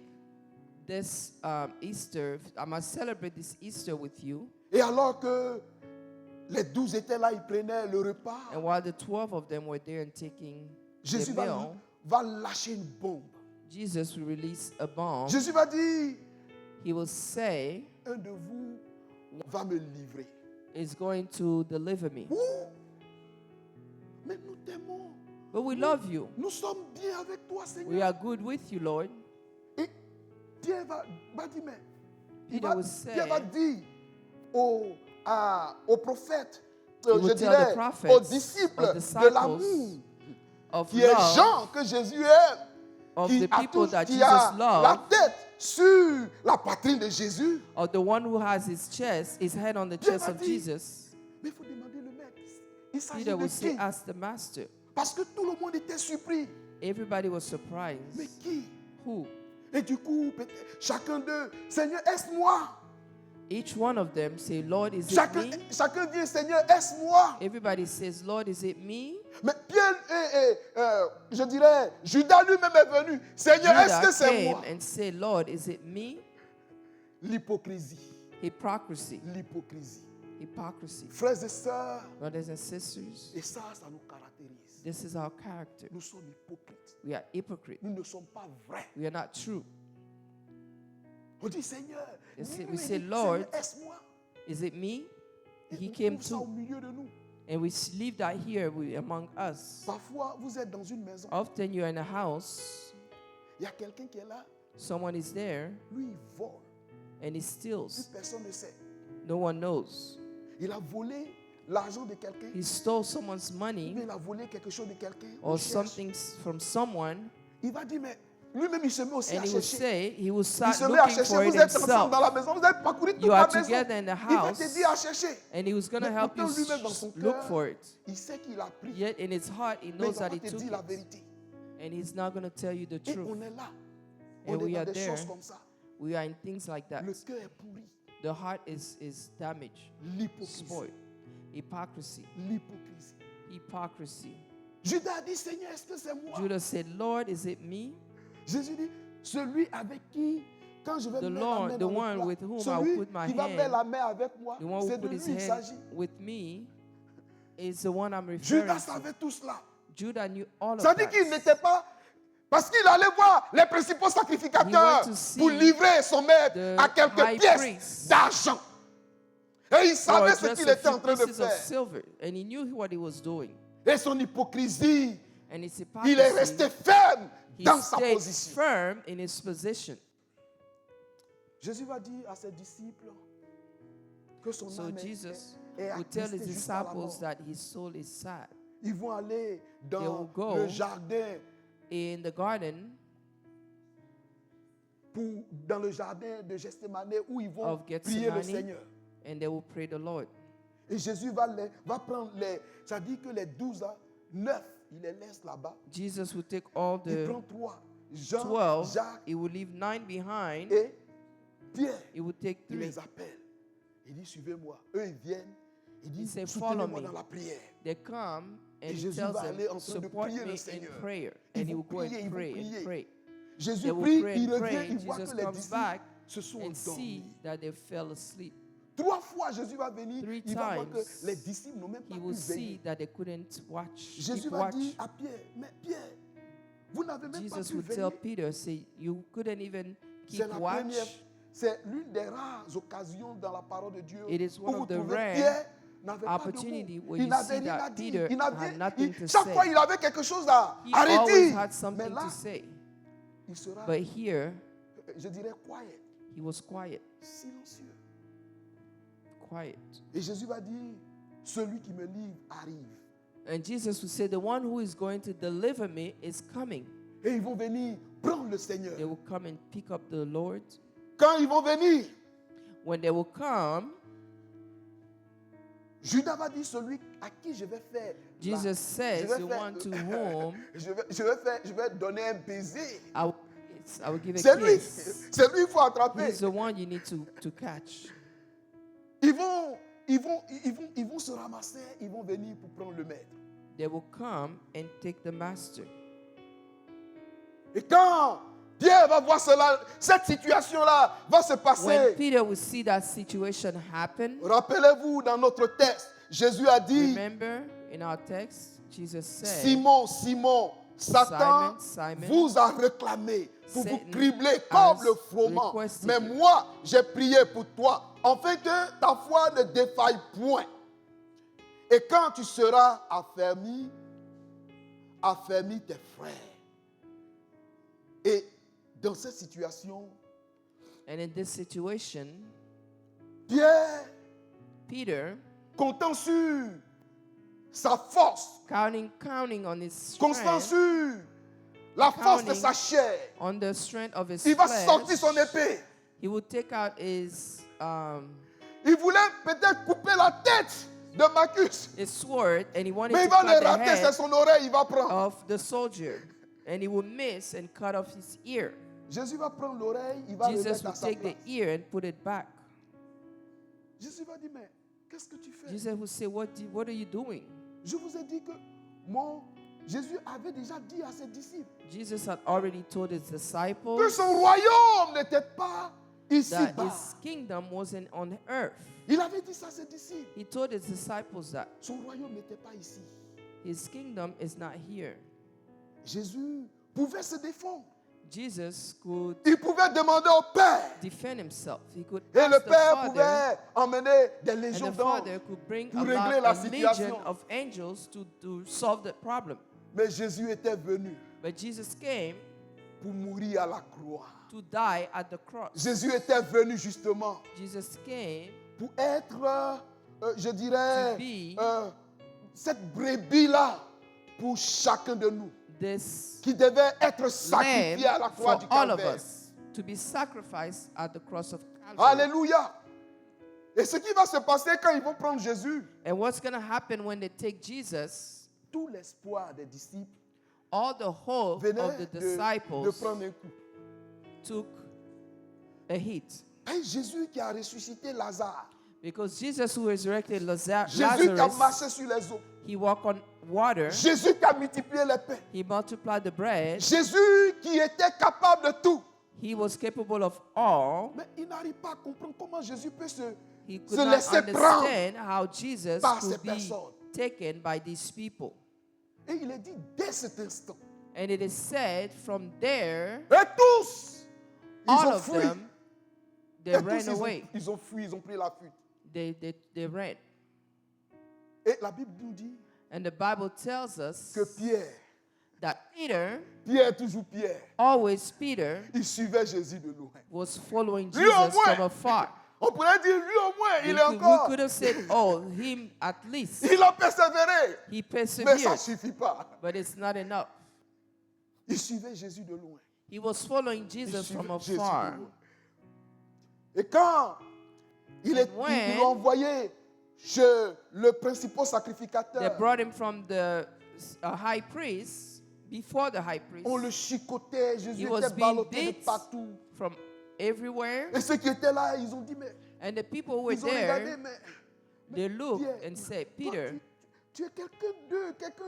this Easter, I must celebrate this Easter with you. Et alors que les 12 étaient là, ils prenaient le repas, And while the 12 of them were there and taking Jésus the meal, va lâcher une bombe. Jesus will release a bomb. Jésus va dire, He will say, un de vous va me livrer. is going to deliver me. Ouh! Mais nous t'aimons. But we love you. Nous sommes bien avec toi, Seigneur. We are good with you, Lord. Et Pierre va dire, mais Peter will say, Pierre va dire au prophète He would je tell dirais, the prophets, aux disciples or de disciples l'amour, of qui est love, Jean, que Jésus aime, of qui the a, people that qui Jesus a la loved, tête sur la poitrine de Jésus. or the one who has his head on the Pierre chest va of dire, Jesus. mais il faut demander le maître. Il s'agit Peter de would say, qui? ask the master. Parce que tout le monde était surpris. Everybody was Mais surprised. qui? Who? Et du coup, chacun d'eux, Seigneur, est-ce-moi? Each one of them say, Lord, is it Chacun, me? chacun dit, Seigneur, est-ce-moi? Everybody says, Lord, is it me? Mais Pierre je dirais, Judas lui-même est venu. Seigneur, est-ce que Judah c'est came moi? and said, Lord, is it me? L'hypocrisie. Hypocrisy. L'hypocrisie. Hypocrisy. Frères et sœurs, Brothers and sisters, et ça nous caractérise. this is our character. Nous sommes hypocrites. We are hypocrite. Nous ne sommes pas vrais. We are not true. On dit, Seigneur, We say- lui, we il say, dit, Lord, Seigneur, est-ce-moi? Is it me? Et He on came trouve ça au too. milieu de nous. And we leave that here among us. Parfois, vous êtes dans une maison. Often you're in a house, Il y a quelqu'un qui est là. someone is there, Lui, il vole. and he Plus steals. personne ne sait. No one knows. Il a volé l'argent de quelqu'un. He stole someone's Ou money bien il a volé quelque chose de quelqu'un. On or cherche. something from someone, Il va dire, mais lui-même, il se met aussi and à he will chercher. say, he will Il start se met à looking chercher. for it Vous êtes ensemble dans himself. la maison. Vous avez parcouru toute You la are maison. together in the Il va te house, dire à chercher. and he was going to Mais help you pourtant, lui-même, dans son look cœur, for it. il sait qu'il a pris. Yet in his heart, he Mais il knows ne va that pas he te took dire la it, vérité. and he's not going to tell you the Et truth. on est là. And On est we dans are des there. choses comme ça. We are in things like that. Le cœur est pourri. The heart is damaged, L'hypocrisie. spoiled. Hypocrisy. L'hypocrisie. Hypocrisy. Judas a dit, Seigneur, est-ce que c'est moi? Judah said, Lord, is it me? Jésus dit, celui avec qui, quand je vais The mettre Lord, la main the dans le one plat, with whom I celui will put my qui va hand, mettre la main avec moi, The one c'est who de put his lui il hand s'agit. with me is the one I'm referring Judas to. savait tout cela. Judah knew all of Ça dit qu'il that. n'était pas... Parce qu'il allait voir les principaux He sacrificateurs went to see pour livrer son maître the à quelques high pièces priest d'argent. Et il For savait ce just qu'il a était en few train de pieces of faire. silver, and he knew what he was doing. Et son hypocrisie, And his il est hypocrisy, resté ferme he dans sa stayed position. firm in his position. Jésus va dire à ses disciples que son So âme Jesus est would tell his attristée jusqu'à la mort. disciples that his soul is sad. Ils vont aller They dans will go le jardin, In the garden dans le jardin de Gethsemane où ils vont of prier le Gethsemane, Seigneur. and they will pray the Lord. Et Jésus va prendre ça dit que les 12 ans, 9, il les laisse là-bas. Jesus will take all Il the prend 3, Jean, 12, Jacques he will leave 9 behind, et Pierre. he will take Il 3. les appelle. Il dit, suivez-moi. Eux, ils viennent. Il dit, He said, follow soutenez-moi me. dans la prière. They come and Et he Jésus tells va them, aller en train de support prier me le in Seigneur. prayer. Ils And he vont will go prier, ils and vont pray prier. and pray. Jésus They will prie, pray il and revient, pray. il voit Jesus que les comes disciples back se sont and see endormis. that they fell asleep. 3 fois, Jésus va venir, 3 il va voir que times, les disciples n'ont même pas He pu will veiller. see that they couldn't watch. Jésus Keep va watch. dire à Pierre, mais Pierre, vous n'avez même pas Jesus pu would veiller. tell Peter, say, you couldn't even C'est keep la watch. première, c'est l'une des rares occasions dans la parole de Dieu It is où one vous of the trouvez rare Pierre n'avait pas de opportunity mots. where Il you n'avait see rien that à dire. Peter Il had n'avait, nothing to chaque say. fois, il avait quelque chose à He redire. always had Mais something là, to say. il sera, But here, je dirais, quiet, he was quiet, silencieux. quiet. Et Jésus va dire, celui qui me livre arrive. And Jesus would say, the one who is going to deliver me is coming. Et ils vont venir prendre le Seigneur. They will come and pick up the Lord. Quand ils vont venir, When they will come, Judas va dire, celui à qui je vais faire. Jesus je says, vais the faire- one to whom je vais donner un baiser. I will give a C'est lui, kiss. c'est lui qu'il faut attraper. He's the one you need to catch. Ils vont se ramasser, ils vont venir pour prendre le maître. They will come and take the master. Et quand Pierre va voir cela, cette situation-là va se When passer. Peter will see that situation happen, Rappelez-vous, dans notre texte, Jésus a dit, remember in our text, Jesus said, Simon, Simon, Satan Simon, vous a réclamé pour vous Satan cribler comme has le froment. requested Mais you. moi, j'ai prié pour toi, afin que ta foi ne défaille point. Et quand tu seras affermi tes frères. Et dans cette situation, and in this situation, Pierre, Peter, comptant sur sa force, counting on his constant strength, sur la force de Counting sa chair, on the strength of his il va sortir son flesh, épée. he would take out his Il voulait peut-être couper la tête de Marcus. sword, and he wanted Mais to il va cut le the rater, c'est head son oreille, il va prendre. of the soldier, and he would miss and cut off his ear. Jésus va prendre l'oreille, il va le Jesus mettre à would sa take the place. ear and put it back. Jésus va dire, mais qu'est-ce que tu fais? Jesus would say, what are you doing? Je vous ai dit que Jésus avait déjà dit à ses disciples Jesus had already told his que disciples son royaume n'était pas that ici-bas. his kingdom wasn't on earth. Il avait dit ça à ses disciples. He told his disciples that Son royaume n'était pas ici. his kingdom is not here. Jésus pouvait se défendre. Jesus could Il pouvait demander au Père. defend himself. He could Et le ask the Père Father, pouvait emmener des and légions the d'anges. Father could bring pour a régler la legion situation. of angels to solve the problem. Mais Jésus était venu But Jesus came pour mourir à la croix. to die at the cross. Jésus était venu justement Jesus came pour être, je dirais, to be cette brebis-là pour chacun de nous, this qui devait être lamb sacrifié à la croix for du all of Calvaire. us, to be sacrificed at the cross of Calvary. Alléluia. Et ce qui va se passer quand ils vont prendre Jésus, And what's going to happen when they take Jesus? tout l'espoir des disciples All the hope venait of the de disciples prendre un coup. took a hit. Et Jésus qui a ressuscité Lazare, Because Jesus, who resurrected Jésus qui a Lazarus, marché sur les eaux, he walked on water, Jésus qui a multiplié les pains, he multiplied the bread, Jésus qui était capable de tout. he was capable of all. Mais il n'arrive pas à comprendre comment Jésus peut se He could se not laisser prendre understand how Jesus par ces could be personnes. taken by these people. Et il est dit dès cet instant. And it is said from there, Et tous, ils all ont of fui. them, they Et ran tous, away. ils ont fui, ils ont pris la fuite. They ran. Et la Bible nous dit And the Bible tells us que that Pierre, toujours Pierre, always Peter, il suivait Jésus de loin. was following Lui au Jesus moins, from afar. on pourrait dire lui au moins, il est We encore. could have said, oh, him at least. Il a persévéré. He Mais ça ne persevered, suffit pas. but it's not enough. Il suivait Jésus de loin. He was following Il Jesus suivait from Jésus de afar. loin. Et quand ils when- l'ont envoyé chez le principal They sacrificateur, brought him from the high priest, before the high priest, on le chicotait, He Jésus was était being ballotté de beat. partout. from everywhere. Et ceux qui étaient là, ils ont dit, mais And the people who were ils ont regardé, there, mais they looked Pierre, and said, toi, Peter, tu es quelqu'un d'eux, quelqu'un.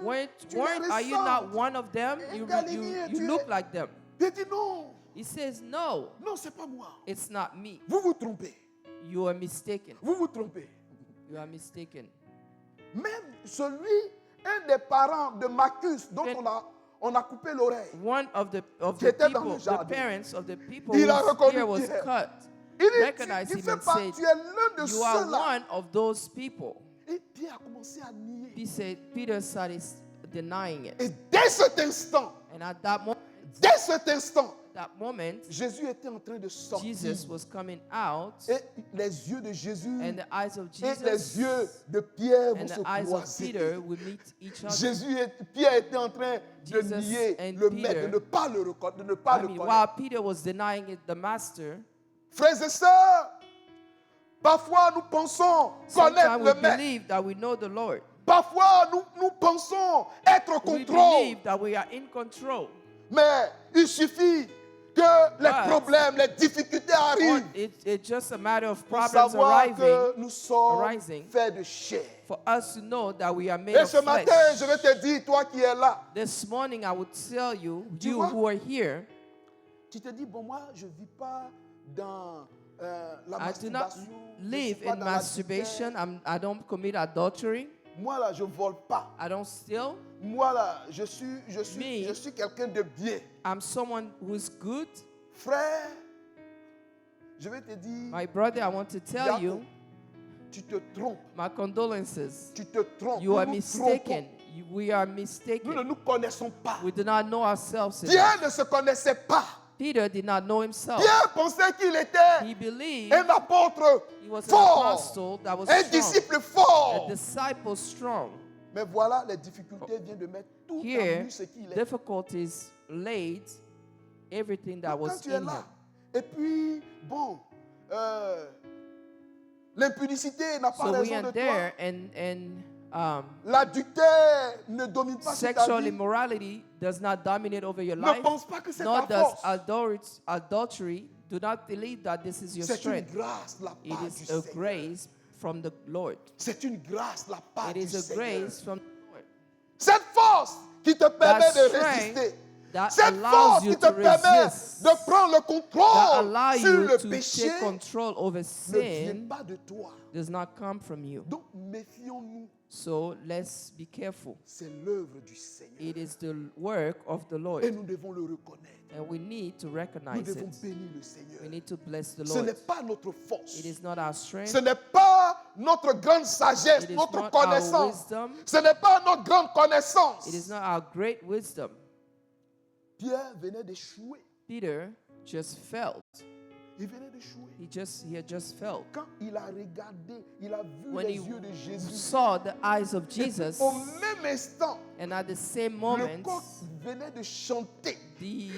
tu are les you not ressembles. one of them? Un You Galiléen, tu look es- like them. Il dit non, He says, no, non, c'est pas moi. it's not me. Vous vous trompez. You are mistaken. Vous vous trompez. You are mistaken. Même celui, un des parents de Marcus, dont Then- on a coupé l'oreille. One of the Qui était dans people, le the jardin. parents of the people Il a whose reconnu ear was Pierre. cut, Il dit, recognized tu him fais and pas, said, tu es l'un de you are ceux-là. one of those people. Et Pierre a commencé à nier. Peter started denying it. Et dès cet instant, And at that moment, Jésus était en train de sortir. Jesus was coming out, Et les yeux de Jésus and the eyes of et les Jesus yeux de Pierre vont and se the eyes of croiser. Peter will meet each other. Pierre était en train de Jesus nier and le Peter- maître, de ne pas le reconnaître, de ne pas I le mean, connaître. while Peter was denying it, the master, Frères et sœurs, parfois nous pensons connaître sometimes le we maître. believe that we know the Lord. Parfois nous pensons être au We contrôle. believe that we are in control. Mais il suffit que les But- problèmes, les difficultés Or arrivent it's just a matter of pour problems savoir que arriving nous sommes arising. faits de chair. for us to know that we are made Et of ce matin, flesh. je vais te dire, toi qui es là, This morning I would tell you, Tu you vois? who are here, tu te dis, bon, moi, je ne vis pas dans la I do not masturbation. je live suis pas in dans masturbation. l'adultère. I don't commit adultery. Moi, là, je ne vole pas. I don't steal. Moi, là, je suis Me. quelqu'un de bien. I'm someone who's good. Frère, je vais te dire, My brother, I want to tell Jacob, you, tu te trompes. my condolences. Tu te trompes. You Nous are nous mistaken. trompons. We are Nous ne mistaken. nous connaissons pas. We do not know ourselves. enough. Pierre ne se connaissait pas. Peter did not know himself. Pierre pensait qu'il était He believed un apôtre he was an fort, apostle that was un strong, disciple a fort. disciple strong. Mais voilà, les difficultés viennent de mettre tout en Here, nu ce qu'il est. difficulties laid everything that Donc, quand was tu es in him. là, et puis, bon, l'impudicité n'a pas So we raison are de there, toi. L'adultère ne domine pas sur ta sexual vie. immorality does not dominate over your Ne life. pense pas que c'est Nor ta does force. adultery. Do not believe that this is your C'est une strength. grâce de la It part du is a Seigneur. grace from the Lord. C'est une grâce de la part It du is a Seigneur. grace from the Lord. Cette force qui te permet That de strength résister. that Cette allows force you qui te to permet resist, de prendre le that contrôle allow sur you le to péché take control over ne vient sin pas de toi. does not come from you. Donc méfions-nous. So let's be careful. C'est l'œuvre du Seigneur. It is the work of the Lord, Et nous devons le reconnaître. and we need to Nous recognize devons it. bénir le Seigneur. We need to bless the Ce n'est Lord. pas notre force. It is not our strength. Ce n'est pas notre grande sagesse, It is notre not our connaissance. wisdom. Ce n'est pas notre grande connaissance. It is not our great wisdom. Pierre venait d'échouer. Peter just felt. Il venait d'échouer. He had just felt. Quand il a regardé, il a vu When les he yeux de Jésus. saw the eyes of Et Jesus, au même instant, and at the same le moment, coq venait de chanter. the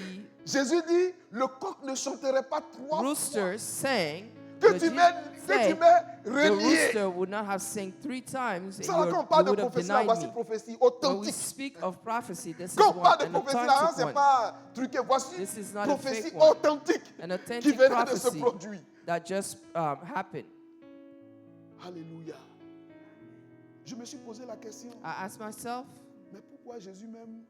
Jésus dit, le coq ne chanterait pas trois rooster sang. fois. but Que tu Jesus m'aies said, renié. the rooster would not have sang 3 times, and Ça, quand on you parle de would have prophétie, denied voici me. prophétie When we authentique. speak of prophecy, this is Quand on parle de an prophétie, là, authentic c'est one, pas truqué. Voici This is not a prophétie fake one. authentique an qui authentic venait de se prophecy produire. that just happened. Alléluia. Je me suis posé la question, I asked myself, mais pourquoi Jésus même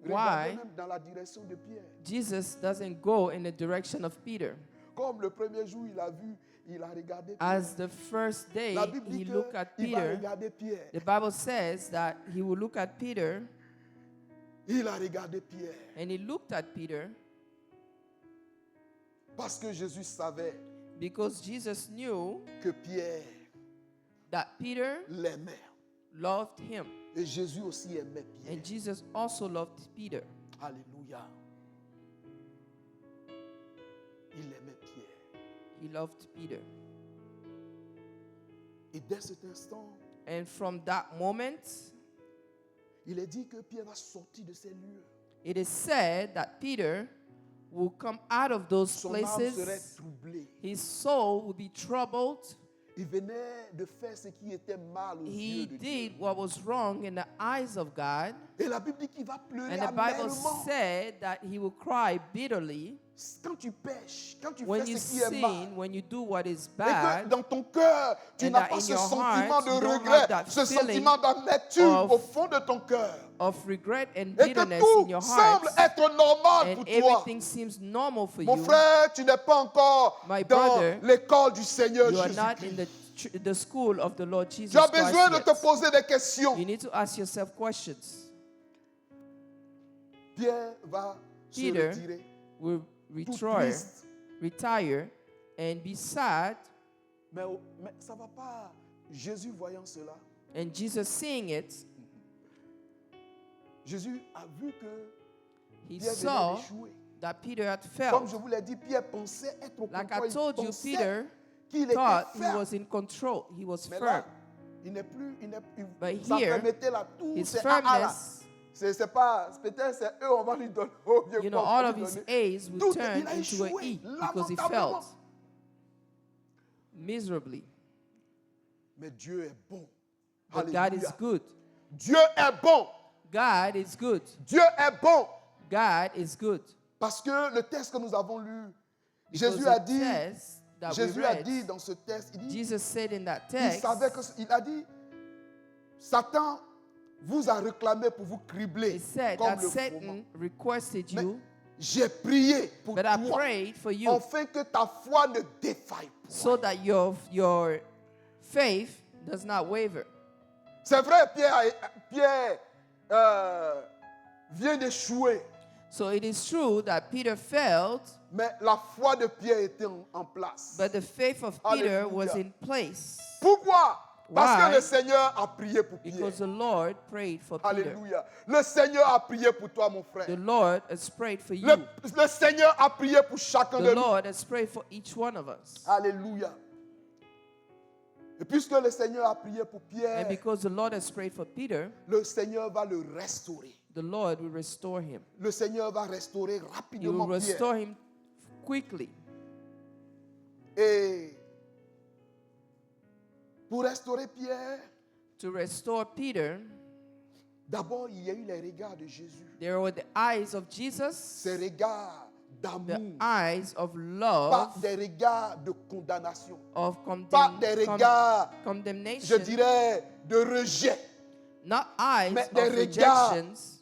Why? regardait même dans la direction de Pierre? Jesus doesn't go in the direction of Peter. Comme le premier jour, il a vu, il a regardé Pierre. As the first day La Bible he dit looked at qu'il va Peter, regarder Pierre. the Bible says that he will look at Peter, Il a regardé Pierre. and he looked at Peter Parce que Jésus savait because Jesus knew que Pierre that Peter l'aimait. loved him, Et Jésus aussi aimait Pierre. and Jesus also loved Peter. Alléluia. Il aimait Pierre. He loved Peter. Et dès cet instant, And from that moment, il est dit que Pierre va sortir de ces lieux. it is said that Peter will come out of those Son âme serait places. troublée. His soul will be troubled. Il venait de faire ce qui était mal aux He yeux de Dieu. did what was wrong in the eyes of God. Et la Bible dit qu'il va pleurer And the Bible amèrement. said that he will cry bitterly Quand tu pêches, quand tu when fais you ce qui est mal, sin, when you do what is et que bad, dans ton cœur, tu and n'as that pas in ce your sentiment heart, de you don't have regret, that ce feeling sentiment d'amertume of- au fond de ton cœur. of regret and Et que bitterness tout in your semble heart, être normal and pour toi. everything seems normal for Mon you, frère, tu n'es pas encore My dans brother, l'école du Seigneur you are not in Jésus-Christ. the school of the Lord Jesus Tu as Christ besoin de yet. te poser des questions. You need to ask yourself questions. Pierre va se Peter retirer, will tout retire, triste. and be sad, Mais ça ne va pas. Jésus voyant cela, and Jesus seeing it, Jésus a vu que he Pierre saw venait d'échouer. that Peter had Comme failed. je vous l'ai dit, Pierre pensait être au Like contrôle. I told Il you, pensait Peter qu'il était thought he ferme. was in control. He was Mais firm. là, il n'est plus, But sa here, fermeté là, tout His c'est là. firmness, C'est pas, peut-être c'est eux, on va lui donner. Oh, bien you know, quoi, all on of va lui his donner. A's would Tout, turn il a into an échoué, E because he lamentablement. felt miserably. Mais Dieu est bon. But God Alléluia. is good. Dieu est bon. God is good. Dieu est bon. God is good. Parce que le texte que nous avons lu, Because Jésus a the dit, text that we Jésus a read, dit dans ce texte, il dit, Jesus said in that il text, savait que, il a dit, Satan vous a réclamé pour vous cribler he said comme that le Satan froment. requested Mais you, j'ai prié pour but I toi, prayed for you afin que ta foi ne défaille point. so that your faith does not waver. C'est vrai, Pierre vient d'échouer, So it is true that Peter failed, mais la foi de Pierre était en place. but the faith of Peter Hallelujah. was in place Pourquoi? Parce Why? que le Seigneur a prié pour Pierre. because the Lord prayed for Peter. Alléluia. Le Seigneur a prié pour toi, mon frère. The Lord has prayed for you. Le Seigneur a prié pour chacun de The nous. Lord has prayed for each one of us. Alléluia. Et puisque le Seigneur a prié pour And Pierre, because the Lord has prayed for Peter, le Seigneur va le restaurer. the Lord will restore him. Le Seigneur va restaurer He will rapidement Pierre. restore him quickly. Et pour restaurer Pierre, To restore Peter, d'abord il y a eu les regards de Jésus. there were the eyes of Jesus, Ces regards the d'amour, eyes of pas love, des regards de condamnation, of pas des regards, je condemnation, dirais, de rejet, not eyes mais of des regards rejections,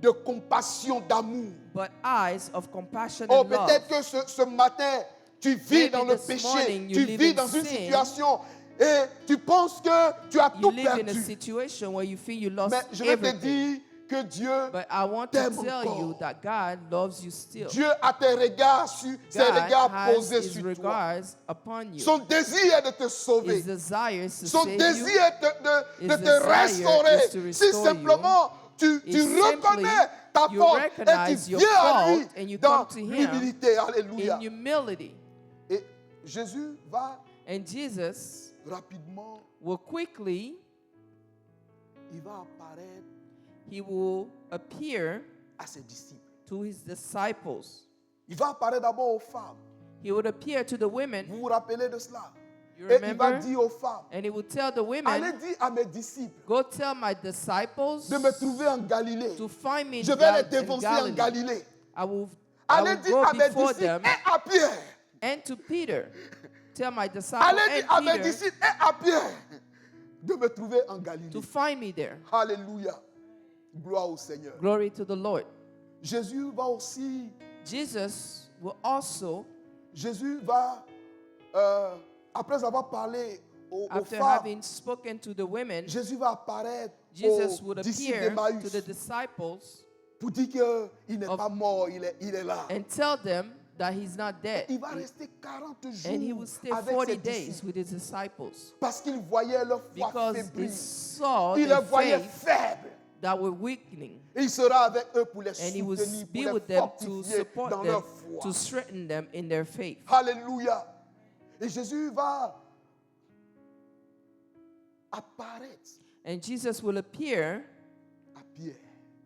de compassion, d'amour. but eyes of compassion Oh, and love. peut-être que ce matin, tu vis Maybe dans le this péché, morning you tu live vis in dans une sin. situation et tu penses que tu as You tout live in a perdu. situation where you feel you lost Mais je vais te everything. dire que Dieu, But I want to t'aime tell you encore. that God loves you still. Dieu a tes regards sur, ses God regards has posés his sur toi. regards upon you. Son désir est de te sauver. His desire is to Son save désir you. est His de te desire restaurer. is to Si restore simplement tu If simply reconnais ta you faute et recognize tu your viens à lui fault and you dans come to him l'humilité. Alléluia. in humility. Et Jésus va And Jesus rapidement, will quickly, il va apparaître he will appear à ses disciples. to his disciples. Il va apparaître d'abord aux femmes. He would appear to the women. Vous vous rappelez de cela? You Et il va remember? dire aux femmes, And he will tell the allez women, dire à mes disciples go tell my disciples de me trouver en Galilée. to find me Je vais les in défoncer en Galilee. Galilée. I will Allez dire go à mes before disciples them et à Pierre. and to Peter. Tell my disciples Allez dire à and mes Peter disciples et à Pierre de me trouver en Galilée. to find me there. Alléluia. Gloire au Seigneur. Glory to the Lord. Jésus va aussi, Jesus will also, Jésus va, après avoir parlé aux after femmes, having spoken to the women, Jésus va apparaître Jesus aux would disciples appear d'Emmaüs to the disciples pour dire qu'il n'est of- pas mort, il est là. and tell them that he's not dead. Il va rester 40 And he jours will stay avec 40 ses days disciples with his disciples parce qu'il voyait leur foi because fébrile. he saw Il their les voyait faith faibles. that were weakening. Et il sera avec eux pour les And he will soutenir, be pour with les them to fortifier support dans them, leur foi. to strengthen them in their faith. Alléluia. Et Jésus va apparaître And Jesus will appear à Pierre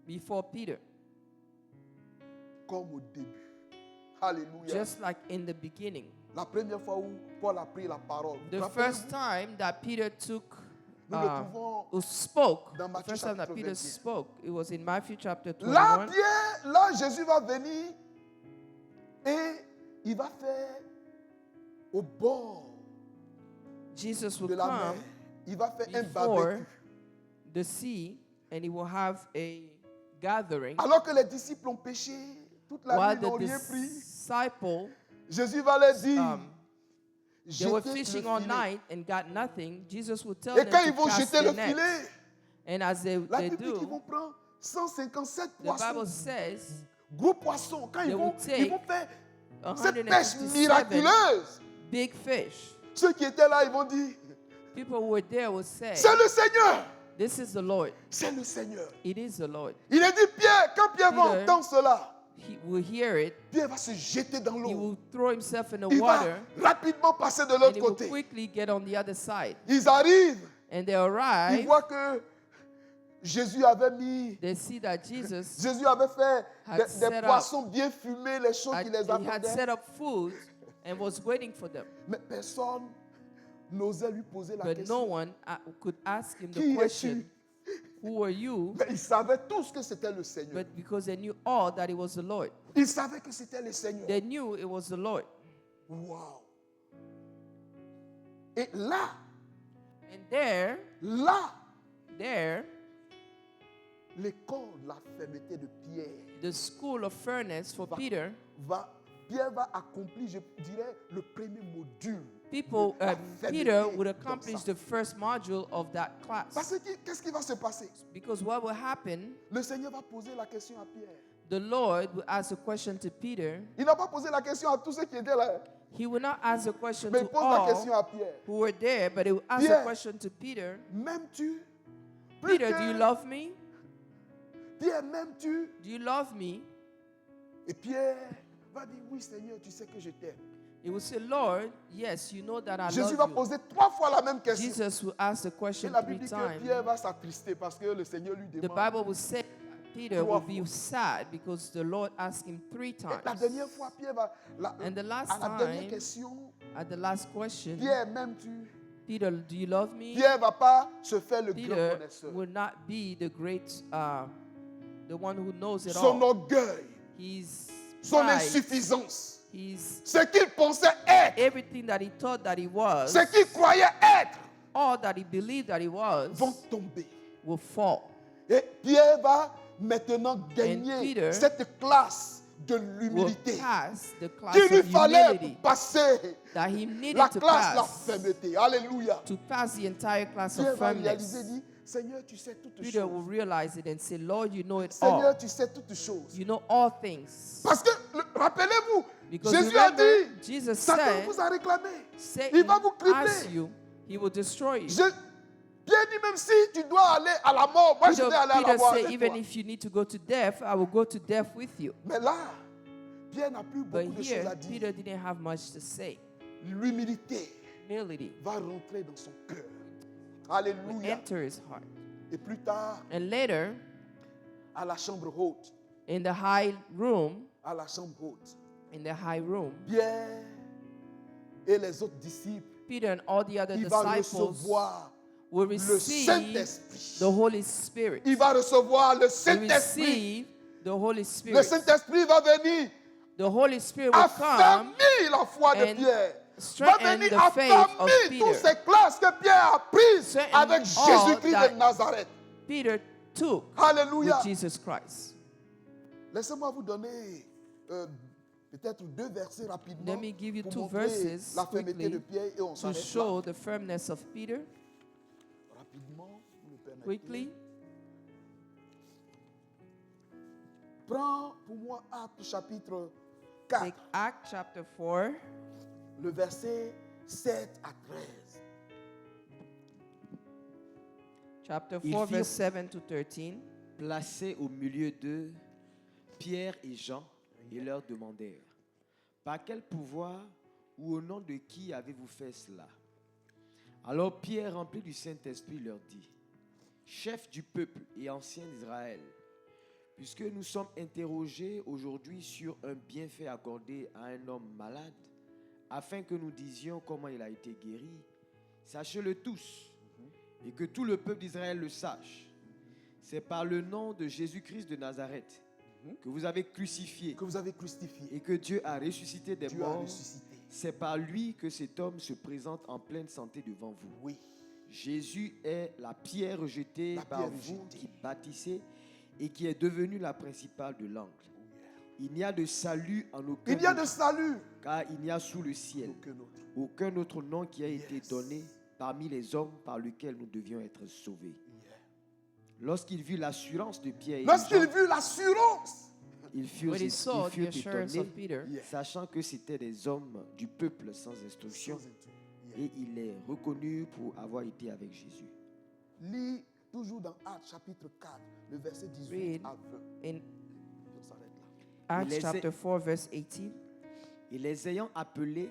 before Peter, comme au début. Alléluia. just like in the beginning. La première fois où Paul a pris la parole. The Rappelez-vous, first time that Peter took, nous le trouvons who spoke, dans the Matthieu first time that chapitre Peter 21. spoke, it was in Matthew chapter Là, 21. Pierre, là, Jésus va venir et il va faire au bord Jesus will de la mer. come Il va faire un before barbecue. the sea and he will have a gathering. Alors que les disciples ont péché, toute la While nuit, ils n'ont the rien pris. disciples, Jésus va leur dire, they were jetez fishing le all filet. night and got nothing. Jesus will tell Et them quand ils to vont cast jeter the le net. filet, And as they la Bible dit qu'ils do, vont prendre 157 the Bible poissons, says gros poissons. Quand they ils will vont take faire cette pêche 157 miraculeuse, big fish. ceux qui étaient là, ils vont dire, People who were there will say, c'est le Seigneur, this is the Lord. c'est le Seigneur. It is the Lord. Il a dit, Pierre, quand Pierre va Peter, entendre cela, He will hear it. Pierre va se jeter dans He l'eau. will throw himself in the Il va water rapidement passer de and l'autre he will côté. quickly get on the other side. Ils arrivent, And they ils arrive, voient que Jésus avait mis, they see that Jesus Jésus avait fait had des set up- poissons bien fumés, les choses qui les he had attendaient. set up food and was waiting for them. Mais personne n'osait lui poser la But no question. one could ask him Qui the es-tu? question, who are you? Mais ils savaient tous que c'était le Seigneur. But because they knew all that it was the Lord. Ils savaient que c'était le Seigneur. They knew it was the Lord. Wow. Et là, And there, l'école, la fermeté de Pierre, the school of furnace for Peter, Pierre va accomplir, je dirais, le premier module. people, La Peter fermeté would comme accomplish ça. the first module of that class. Parce que qu'est-ce qui va se passer? Because what will happen, Le Seigneur va poser la question à Pierre. the Lord will ask a question to Peter. Il n'a pas posé la question à tous ceux qui étaient là, He will not ask a question mais il to pose la question all à Pierre. who were there, but he will ask Pierre. a question to Peter. M'aimes-tu? Plus Peter, que- do you love me? Pierre, m'aimes-tu? Do you love me? Et Pierre va dire, oui Seigneur, tu sais que je t'aime. He will say, Lord, yes, you know that I Jésus va love you. poser 3 fois la même question. Jesus will ask the Et question la 3 Bible dit que times. Pierre va s'attrister parce que le Seigneur lui The demande. Bible will say Peter will be sad because the Lord asked him 3 Et la times. dernière fois, Pierre va. And the last à la dernière time, question, at the last question, Pierre, m'aimes-tu? Peter, do you love me? Pierre ne va pas se faire le grand Peter connaisseur. will not be the great, the one who knows it Son all. orgueil, His son pride, insuffisance, his ce qu'il pensait être, everything that he thought that he was, ce qu'il croyait être, all that he believed that he was, vont tomber. will fall. Et Pierre va maintenant Peter gagner cette classe de Will l'humilité pass the class qu'il lui of fallait humility pour passer that he needed la to classe de la pass, fermeté. Alléluia. to pass the entire class Pierre of va réaliser, firmness. dit, Seigneur, tu sais toutes Peter will choses. realize it and say, Lord, you know it Seigneur, all. tu sais toutes choses. You know all things. Parce que, rappelez-vous, Because Jésus a remember, dit, Jesus Satan said, vous a réclamé. Il Satan va vous cribler. asks you, he will destroy you. Pierre dit, même si tu dois aller à la mort, moi je vais aller à la Peter mort said, avec even toi. if you need to go to death, I will go to death with you. Mais là, Pierre n'a plus But beaucoup de choses here, à dire. Peter didn't have much to say. L'humilité Humility va rentrer dans son cœur. will Alléluia. enter his heart. Et plus tard, And later, à la chambre haute, in the high room, Pierre et les autres disciples, Peter and all the other il va disciples recevoir will le receive Saint-Esprit. the Holy Spirit. Il va recevoir le Will Saint-Esprit. receive the Holy Le Spirit. Saint-Esprit va venir The Holy Spirit will come affermir la foi de and Pierre. Va strengthen venir the faith of affermir Peter. toutes ces classes que Pierre a prises Strengthen avec all Jésus-Christ that de Nazareth. Peter took Alléluia. with Jesus Christ. Laissez-moi vous donner peut-être 2 versets rapidement Let me give you pour 2 montrer verses la fermeté quickly de Pierre et on to s'arrête là. show the firmness of Peter. Rapidement, vous me permettez. Quickly, Prends pour moi Actes chapitre 4, take Acts chapter 4, le verset 7 à 13. chapter Ils 4, firent- verse 7 to 13. Placés au milieu d'eux, Pierre et Jean, et leur demandèrent, par quel pouvoir ou au nom de qui avez-vous fait cela? Alors Pierre, rempli du Saint-Esprit, leur dit, chef du peuple et ancien d'Israël, puisque nous sommes interrogés aujourd'hui sur un bienfait accordé à un homme malade, afin que nous disions comment il a été guéri, sachez-le tous, et que tout le peuple d'Israël le sache. C'est par le nom de Jésus-Christ de Nazareth que vous avez crucifié Que vous avez crucifié. et que Dieu a ressuscité des Dieu a morts. ressuscité. C'est par lui que cet homme se présente en pleine santé devant vous. Oui. Jésus est la pierre rejetée La par pierre vous rejetée. qui bâtissez et qui est devenue la principale de l'angle. Il n'y a de salut en aucun Il y a de autre, salut. car il n'y a sous le ciel aucun autre nom qui a été donné parmi les hommes par lequel nous devions être sauvés. Lorsqu'il vit l'assurance de Pierre et de Lorsqu'il Jean, vut l'assurance, ils furent, When he saw ils the furent assurance étonnés, of Peter, sachant que c'étaient des hommes du peuple sans instruction, et il les reconnut pour avoir été avec Jésus. lis toujours dans Actes chapitre 4, le verset 18 Read. à 20. in On s'arrête là. Acts les chapter 4, verse 18, Et les ayant appelés,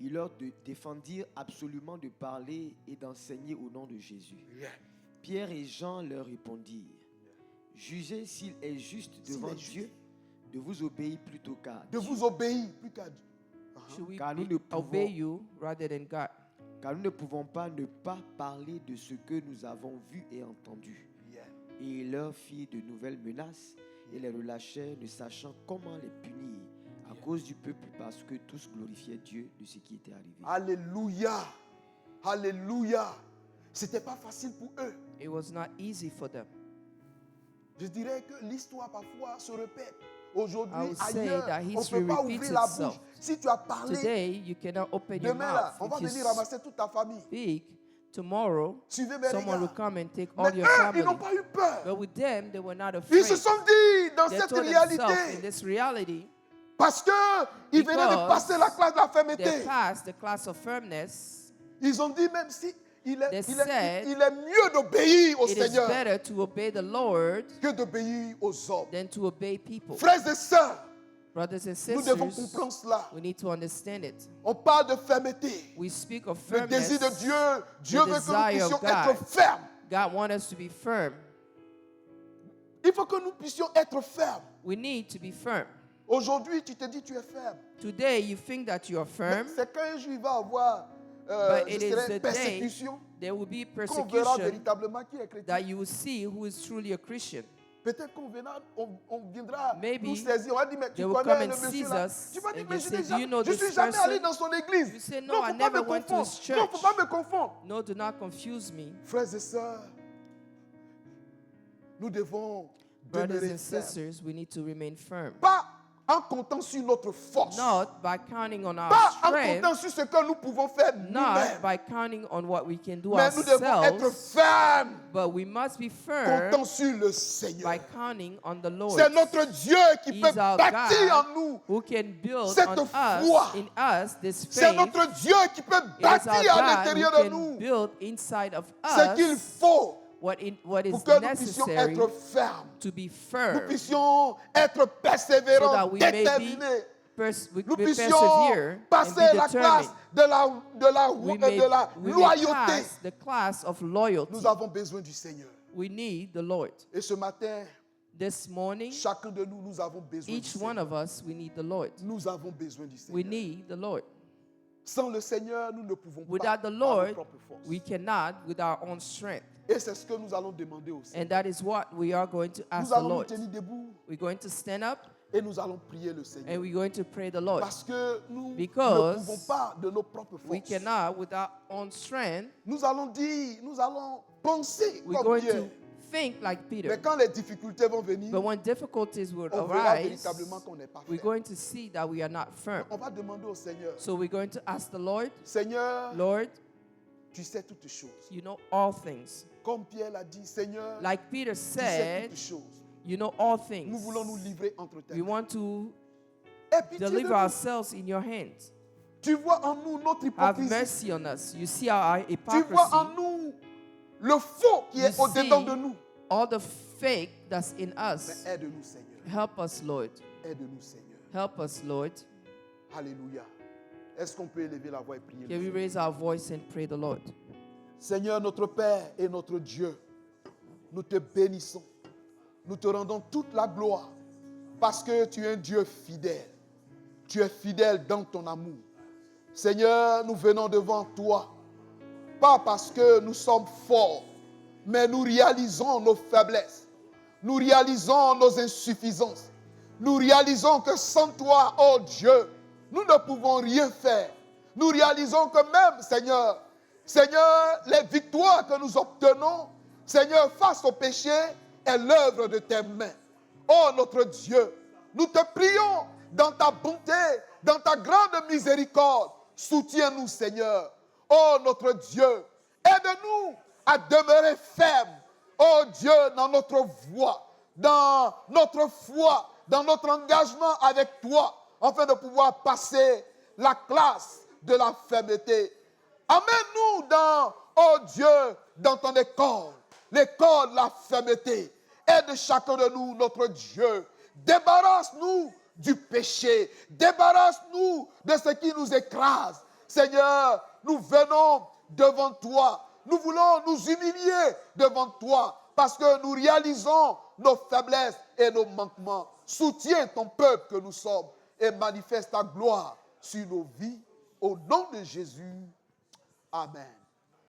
il leur défendirent absolument de parler et d'enseigner au nom de Jésus. Pierre et Jean leur répondirent, jugez s'il est juste devant est juste. Dieu de vous obéir plutôt qu'à De Dieu. vous obéir plus qu'à Dieu. should we Car nous be- ne pouvons- obey you rather than God? Car nous ne pouvons pas ne pas parler de ce que nous avons vu et entendu. Et ils leur firent de nouvelles menaces et les relâchèrent, ne sachant comment les punir à cause du peuple, parce que tous glorifiaient Dieu de ce qui était arrivé. Alléluia. Alléluia. C'était pas facile pour eux. It was not easy for them. Je dirais que l'histoire parfois se répète. Aujourd'hui, I would say ailleurs, that on ne history peut pas repeats ouvrir la itself. bouche. Si tu as parlé, Today, you cannot open your demain, là, on mouth. va If you venir ramasser toute ta famille. speak, tomorrow, Suivez mes someone will regards. come and take Mais all your eux, family. ils n'ont pas eu peur. But with them, they were not Ils afraid. se sont dit dans They cette told themselves in réalité, this reality, parce qu'ils venaient de Because passer la classe de la they fermeté. passed the class of firmness. Ils ont dit même si il They est said, mieux d'obéir au It is Seigneur better to obey the Lord que d'obéir aux hommes. than to obey people. Frères et sœurs, Brothers and Nous devons sisters, comprendre cela. we need to understand it. On parle de fermeté. We speak of Le désir de firmness. Dieu, Dieu veut que nous desire of puissions God. être fermes. God wants us to be firm. Il faut que nous puissions être fermes. We need to be firm. Aujourd'hui, tu te dis tu es ferme. Today, you think that you are firm. C'est quand un jour il va avoir But it is the day persécution there will be qu'on verra persecution véritablement qui est chrétien. that you will see who is truly a Christian. Peut-être qu'on viendra Maybe nous saisir. On va dire, mais tu they will connais come le and monsieur seize là. us Tu vas dire, and mais they je say, ne "Do you know suis this jamais person?" allé dans son église. You say, "No, Non, I faut pas never me went to confondre. his Non, church." faut pas me confondre. No, do not confuse me. Frères et sœurs, nous devons Brothers demeurer and fermes. sisters, we need to remain firm. Pas en comptant sur notre force. Not by counting on our Pas en strength, comptant sur ce que nous pouvons faire not nous-mêmes. by counting on what we can do Mais nous devons être ourselves, fermes, but we must be firm comptant sur le Seigneur. by counting on the Lord. C'est notre Dieu qui He's peut our bâtir God en nous. who can build cette on foi. us, in us, this C'est faith. notre Dieu qui peut It is bâtir our à God l'intérieur who de can nous build inside of ce qu'il us faut what is pour que nous puissions necessary être fermes. to be Nous firm, puissions être so persévérants, that we may be déterminés. Nous we puissions persevere and passer be la classe determined. We may loyauté. pass the class of loyalty. Nous avons besoin du Seigneur. We need the Lord. Et ce matin, This morning, chacun de nous, nous avons besoin du each one Seigneur. of us, we need the Lord. Nous avons besoin du We Seigneur. need the Lord. Sans le Seigneur, nous ne pouvons pas Without the par nos Lord, propres forces. we cannot with our own strength. Et c'est ce que nous allons demander au Seigneur. And that is what we are going to ask Nous the allons nous Lord. tenir debout We're going to stand up et nous allons prier le Seigneur. and we're going to pray the Lord. Parce que nous Because ne pouvons pas de nos propres We forces. cannot with our own strength. Nous allons dire, nous allons penser We're comme going Dieu. to think like Mais Peter. quand les difficultés vont venir, But when difficulties will on verra arise, véritablement qu'on n'est pas we're ferme. going to see that we are not firm. On va demander au Seigneur, So we're going to ask the Lord, Seigneur, Lord, tu sais toutes choses. you know all things. Comme Pierre l'a dit, Seigneur, Like Peter tu sais said, toutes choses. you know all Nous things. voulons nous livrer entre tes We mains. want to Aie pitié de deliver nous. ourselves in your hands. Tu vois en nous notre Have hypocrisie. mercy on us. You see our Tu vois en hypocrisy, nous le faux qui You est au-dedans see de nous. all the fake that's in Mais us. aide-nous, Seigneur. Help us, Lord. Aide-nous, Seigneur. Help us, Lord. Alléluia. Est-ce qu'on peut élever la voix et prier? Can le we Seigneur? raise our voice and pray the Lord? Seigneur, notre Père et notre Dieu, nous te bénissons. Nous te rendons toute la gloire parce que tu es un Dieu fidèle. Tu es fidèle dans ton amour. Seigneur, nous venons devant toi, pas parce que nous sommes forts, mais nous réalisons nos faiblesses. Nous réalisons nos insuffisances. Nous réalisons que sans toi, oh Dieu, nous ne pouvons rien faire. Nous réalisons que même, Seigneur, les victoires que nous obtenons, Seigneur, face au péché, est l'œuvre de tes mains. Oh notre Dieu, nous te prions dans ta bonté, dans ta grande miséricorde. Soutiens-nous, Seigneur. Oh notre Dieu, aide-nous à demeurer fermes. Oh Dieu, dans notre voie, dans notre foi, dans notre engagement avec toi, afin de pouvoir passer la classe de la fermeté. Amène-nous dans, oh Dieu, dans ton école, l'école de la fermeté. Aide chacun de nous, notre Dieu. Débarrasse-nous du péché. Débarrasse-nous de ce qui nous écrase. Seigneur, nous venons devant toi. Nous voulons nous humilier devant toi parce que nous réalisons nos faiblesses et nos manquements. Soutiens ton peuple que nous sommes et manifeste ta gloire sur nos vies. Au nom de Jésus. Amen.